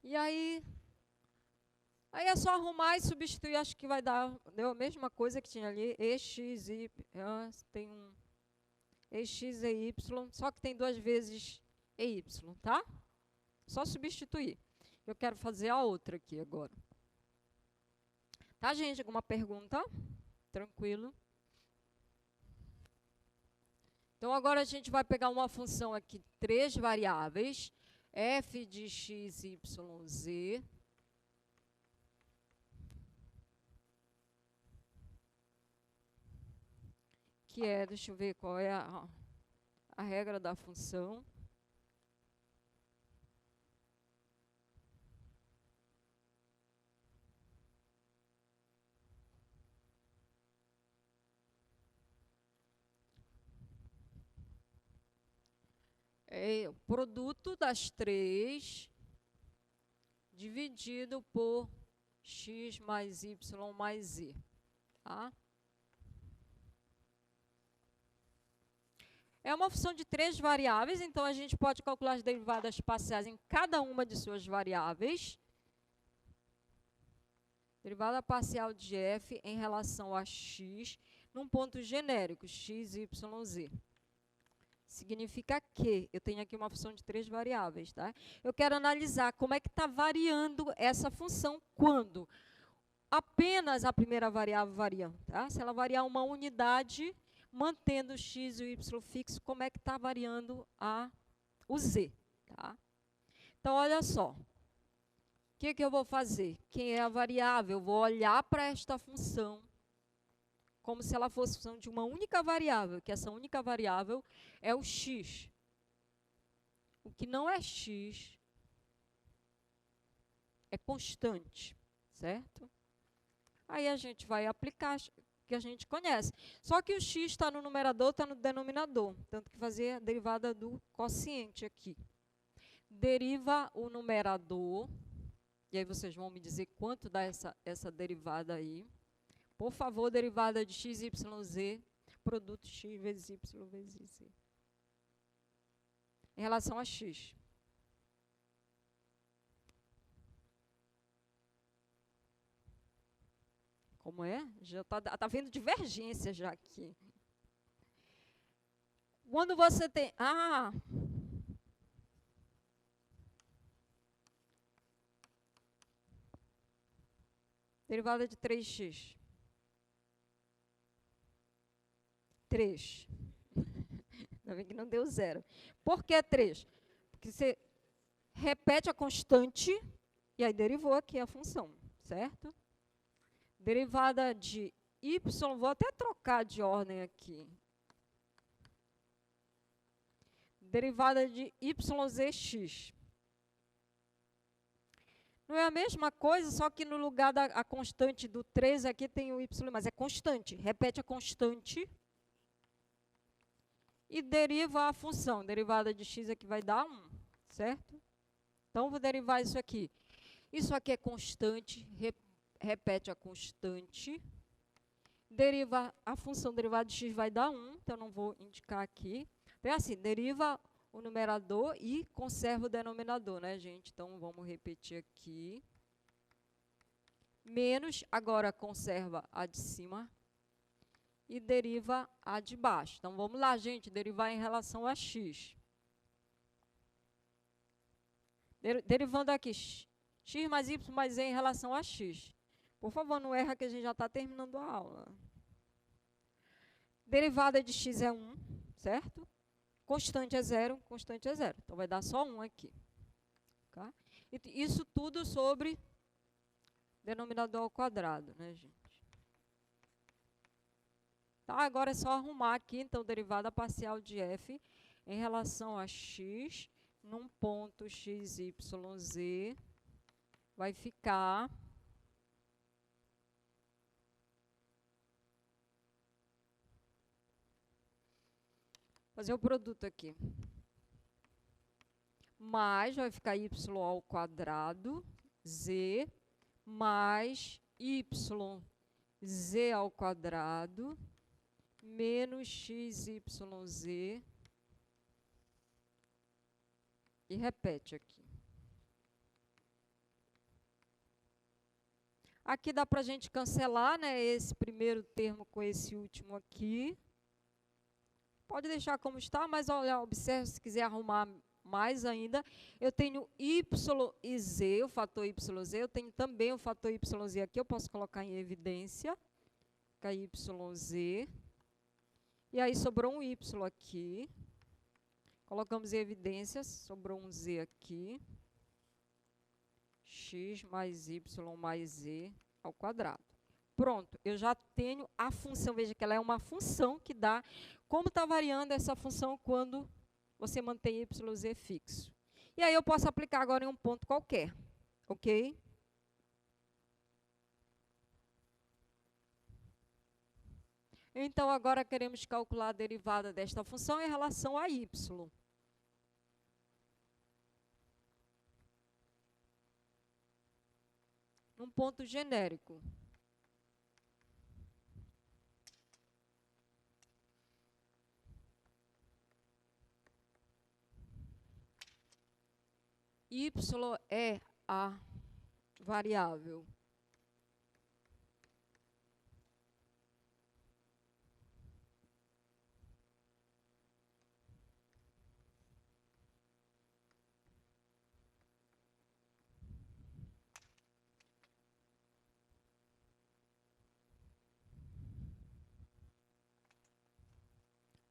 E aí é só arrumar e substituir. Acho que vai dar, deu a mesma coisa que tinha ali. E, x, y. Tem um e, x e y. Só que tem duas vezes e, y, tá? Só substituir. Eu quero fazer a outra aqui agora. Tá, gente? Alguma pergunta? Tranquilo. Então, agora a gente vai pegar uma função aqui, 3 variáveis, f de x, y, z. Que é, deixa eu ver qual é a regra da função. É o produto das 3 dividido por x mais y mais z. Tá? É uma função de 3 variáveis, então a gente pode calcular as derivadas parciais em cada uma de suas variáveis. Derivada parcial de f em relação a x num ponto genérico, x, y, z. Significa que eu tenho aqui uma função de 3 variáveis, tá? Eu quero analisar como é que está variando essa função quando apenas a primeira variável varia, tá? Se ela variar uma unidade, mantendo o x e o y fixo, como é que está variando o z, tá? Então, olha só. O que eu vou fazer? Quem é a variável? Eu vou olhar para esta função como se ela fosse função de uma única variável, que essa única variável é o x. O que não é x é constante, certo? Aí a gente vai aplicar o que a gente conhece. Só que o x está no numerador, está no denominador. Tanto que fazer a derivada do quociente aqui. Deriva o numerador. E aí vocês vão me dizer quanto dá essa derivada aí. Por favor, derivada de x, y, z, produto x vezes y vezes z. Em relação a x. Como é? Já tá vendo divergência já aqui. Quando você tem... derivada de 3x. 3. Ainda bem que não deu 0. Por que 3? Porque você repete a constante e aí derivou aqui a função, certo? Derivada de y, vou até trocar de ordem aqui. Derivada de yzx. Não é a mesma coisa, só que no lugar da constante do 3 aqui tem o y, mas é constante. Repete a constante e deriva a função. Derivada de x aqui vai dar 1, certo? Então, vou derivar isso aqui. Isso aqui é constante, repete a constante. Deriva a função derivada de x vai dar 1, então não vou indicar aqui. Então, é assim, deriva o numerador e conserva o denominador, né, gente? Então, vamos repetir aqui. Menos, agora conserva a de cima e deriva a de baixo. Então, vamos lá, gente, derivar em relação a x. Derivando aqui, x mais y mais z em relação a x. Por favor, não erra que a gente já está terminando a aula. Derivada de x é 1, certo? Constante é 0, constante é 0. Então, vai dar só 1 aqui. Tá? Isso tudo sobre denominador ao quadrado, né, gente? Tá, agora é só arrumar aqui, então, derivada parcial de f em relação a x, num ponto x, y, z, vai ficar... fazer o produto aqui. Mais, vai ficar y ao quadrado, z, mais y, z ao quadrado, menos x, y, z. E repete aqui. Aqui dá para a gente cancelar, né, esse primeiro termo com esse último aqui. Pode deixar como está, mas olha, observe, se quiser arrumar mais ainda. Eu tenho y e z, o fator yz. Eu tenho também o fator yz aqui, eu posso colocar em evidência. Fica yz. E aí sobrou um y aqui. Colocamos em evidência, sobrou um z aqui. X mais y mais z ao quadrado. Pronto, eu já tenho a função, veja que ela é uma função que dá como está variando essa função quando você mantém yz fixo. E aí eu posso aplicar agora em um ponto qualquer, ok? Então, agora queremos calcular a derivada desta função em relação a y. Num ponto genérico. y é a variável.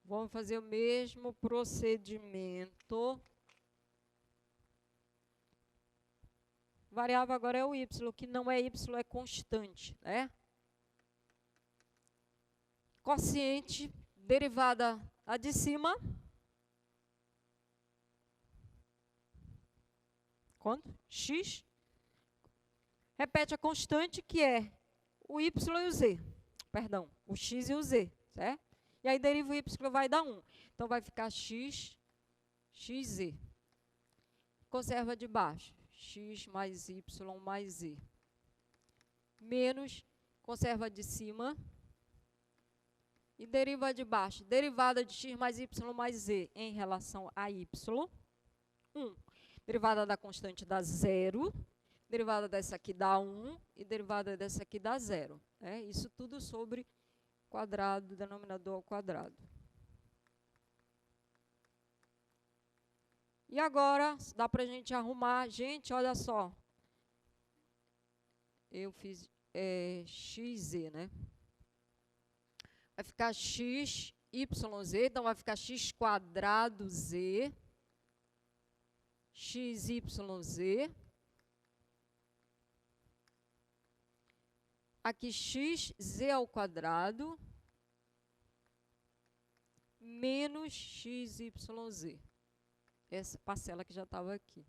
Vamos fazer o mesmo procedimento. Variável agora é o y, que não é y, é constante, né? Quociente, derivada a de cima. Quanto? X. Repete a constante, que é o y e o z. Perdão, o x e o z, certo? E aí deriva o y, vai dar 1. Então, vai ficar x, xz. Conserva de baixo. X mais y mais z. Menos, conserva de cima. E deriva de baixo. Derivada de x mais y mais z em relação a y. 1. Derivada da constante dá 0. Derivada dessa aqui dá 1. E derivada dessa aqui dá 0. Isso tudo sobre quadrado, denominador ao quadrado. E agora, dá para a gente arrumar. Gente, olha só. Eu fiz xz, né? Vai ficar x, yz, então vai ficar x quadrado z, xyz. Aqui xz ao quadrado menos xyz. Essa parcela que já estava aqui.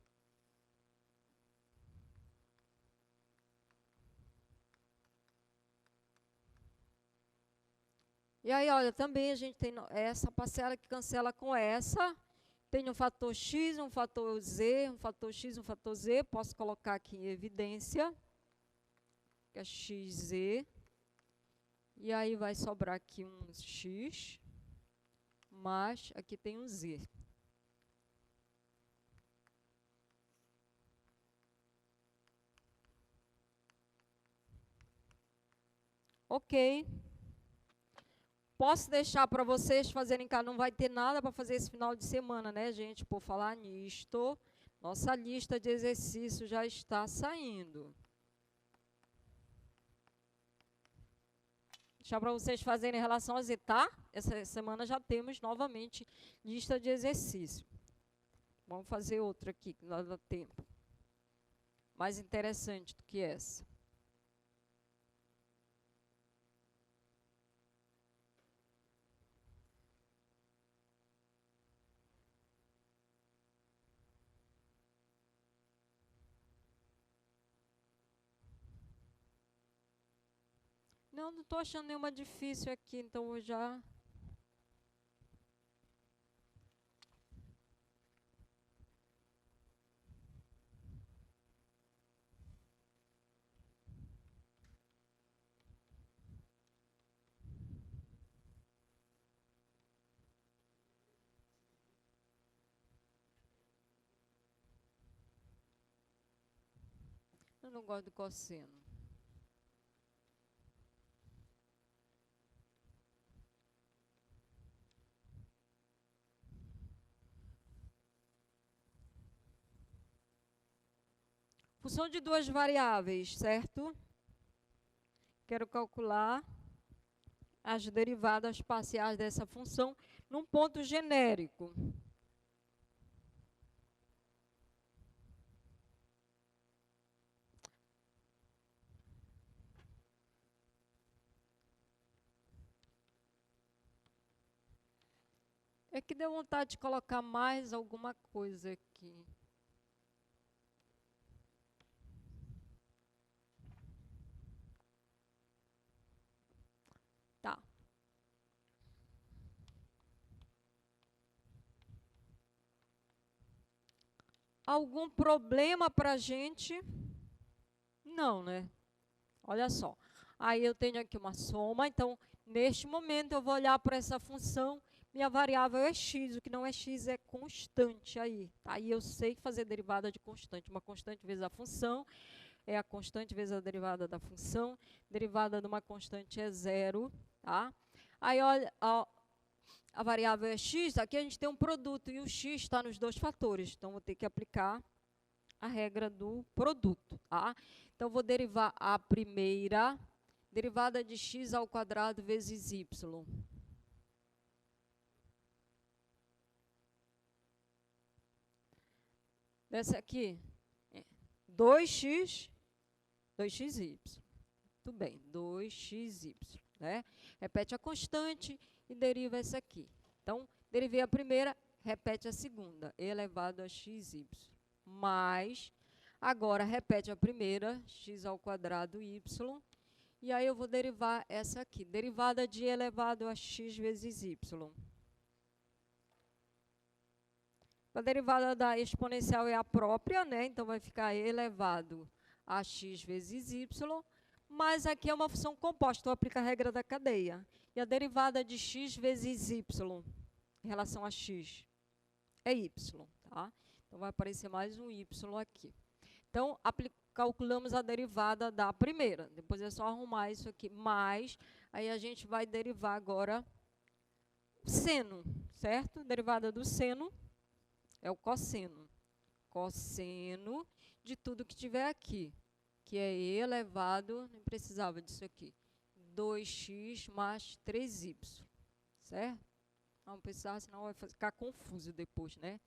E aí, olha, também a gente tem essa parcela que cancela com essa. Tem um fator x, um fator z, um fator x, um fator z. Posso colocar aqui em evidência. Que é xz. E aí vai sobrar aqui um x. Mas aqui tem um z. Ok. Posso deixar para vocês fazerem em casa. Não vai ter nada para fazer esse final de semana, né, gente? Por falar nisto, nossa lista de exercícios já está saindo. Deixar para vocês fazerem em relação a Z, tá? Essa semana já temos novamente lista de exercício. Vamos fazer outra aqui, que não dá tempo. Mais interessante do que essa. Não estou achando nenhuma difícil aqui, então eu já... Eu não gosto do cosseno. Função de duas variáveis, certo? Quero calcular as derivadas parciais dessa função num ponto genérico. É que deu vontade de colocar mais alguma coisa aqui. Tá. Algum problema para a gente? Não, né? Olha só. Aí eu tenho aqui uma soma, então, neste momento, eu vou olhar para essa função, minha variável é x, o que não é x é constante aí. Aí eu sei fazer derivada de constante. Uma constante vezes a função é a constante vezes a derivada da função. Derivada de uma constante é zero, tá? Aí, olha, a variável é x, aqui a gente tem um produto e o x está nos dois fatores. Então, vou ter que aplicar a regra do produto, tá? Então, vou derivar a primeira, derivada de x ao quadrado vezes y. Essa aqui, 2x, 2xy. Muito bem, 2xy, né? Repete a constante e deriva essa aqui. Então, derivei a primeira, repete a segunda, e elevado a xy. Mais, agora repete a primeira, x ao quadrado y, e aí eu vou derivar essa aqui, derivada de e elevado a x vezes y. A derivada da exponencial é a própria, né? Então, vai ficar e elevado a x vezes y, mas aqui é uma função composta, então aplica a regra da cadeia. E a derivada de x vezes y em relação a x é y, tá? Então, vai aparecer mais um y aqui. Então, calculamos a derivada da primeira. Depois é só arrumar isso aqui. Mais, aí a gente vai derivar agora seno, certo? Derivada do seno é o cosseno. Cosseno de tudo que tiver aqui, que é e elevado, nem precisava disso aqui, 2x mais 3y, certo? Não precisava, senão vai ficar confuso depois, né?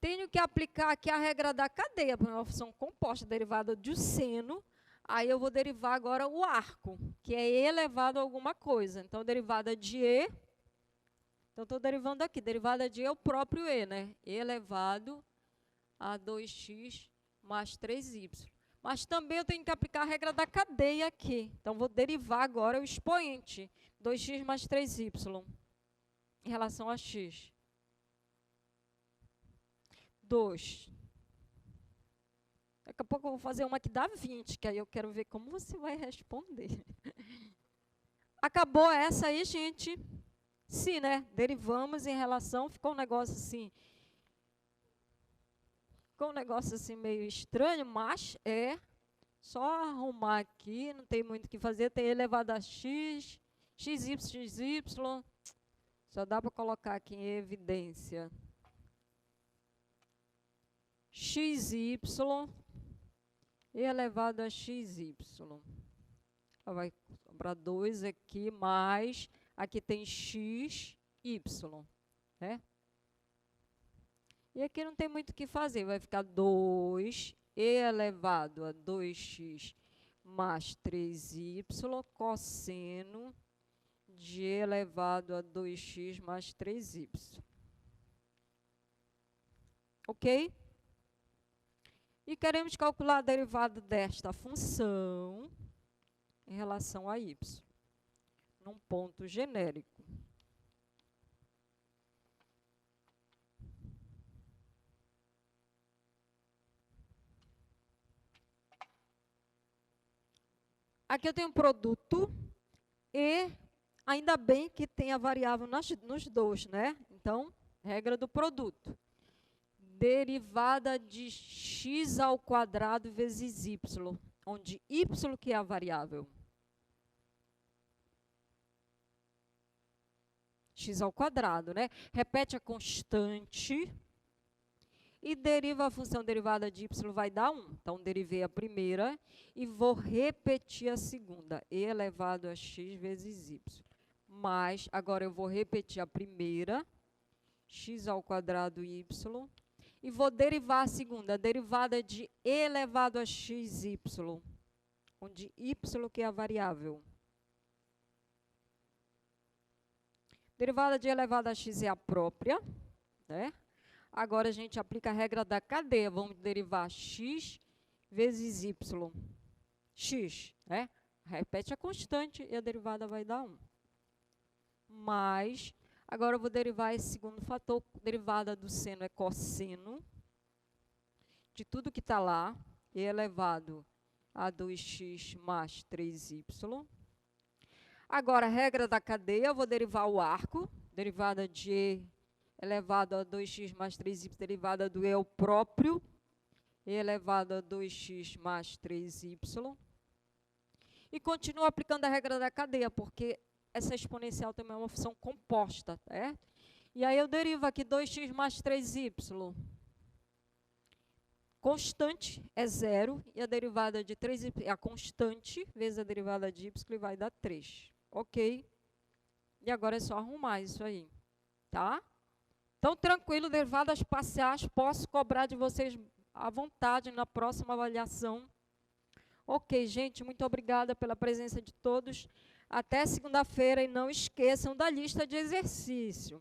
Tenho que aplicar aqui a regra da cadeia, para uma função composta derivada do seno, aí eu vou derivar agora o arco, que é e elevado a alguma coisa. Então, derivada de e, então estou derivando aqui, derivada de e é o próprio e, né? E elevado a 2x mais 3y. Mas também eu tenho que aplicar a regra da cadeia aqui. Então, vou derivar agora o expoente, 2x mais 3y, em relação a x. 2. Daqui a pouco eu vou fazer uma que dá 20, que aí eu quero ver como você vai responder. Acabou essa aí, gente? Sim, né? Derivamos em relação, ficou um negócio assim... Ficou um negócio assim meio estranho, mas é só arrumar aqui, não tem muito o que fazer, tem elevado a x, xy, só dá para colocar aqui em evidência. Xy e elevado a xy. Vai sobrar 2 aqui, mais, aqui tem xy, né? E aqui não tem muito o que fazer, vai ficar 2 e elevado a 2x mais 3y, cosseno de e elevado a 2x mais 3y. Ok? E queremos calcular a derivada desta função em relação a y, num ponto genérico. Aqui eu tenho um produto e ainda bem que tem a variável nos dois, né? Então, regra do produto. Derivada de x ao quadrado vezes y, onde y que é a variável. X ao quadrado, né? Repete a constante e deriva a função derivada de y, vai dar 1. Então, derivei a primeira e vou repetir a segunda, e elevado a x vezes y. Mas, agora eu vou repetir a primeira, x ao quadrado y, e vou derivar a segunda, derivada de e elevado a xy, onde y que é a variável. Derivada de e elevado a x é a própria, né? Agora, a gente aplica a regra da cadeia. Vamos derivar x vezes y. X, né? Repete a constante e a derivada vai dar 1. Mais, agora eu vou derivar esse segundo fator. Derivada do seno é cosseno de tudo que está lá, e elevado a 2x mais 3y. Agora, a regra da cadeia, eu vou derivar o arco, derivada de E elevado a 2x mais 3y, derivada do E ao próprio, E elevado a 2x mais 3y. E continuo aplicando a regra da cadeia, porque essa exponencial também é uma função composta, certo? E aí eu derivo aqui 2x mais 3y. Constante é 0, e a derivada de 3y é a constante, vezes a derivada de y, vai dar 3. Ok? E agora é só arrumar isso aí, tá? Então, tranquilo, derivadas parciais, posso cobrar de vocês à vontade na próxima avaliação. Ok, gente, muito obrigada pela presença de todos. Até segunda-feira e não esqueçam da lista de exercício.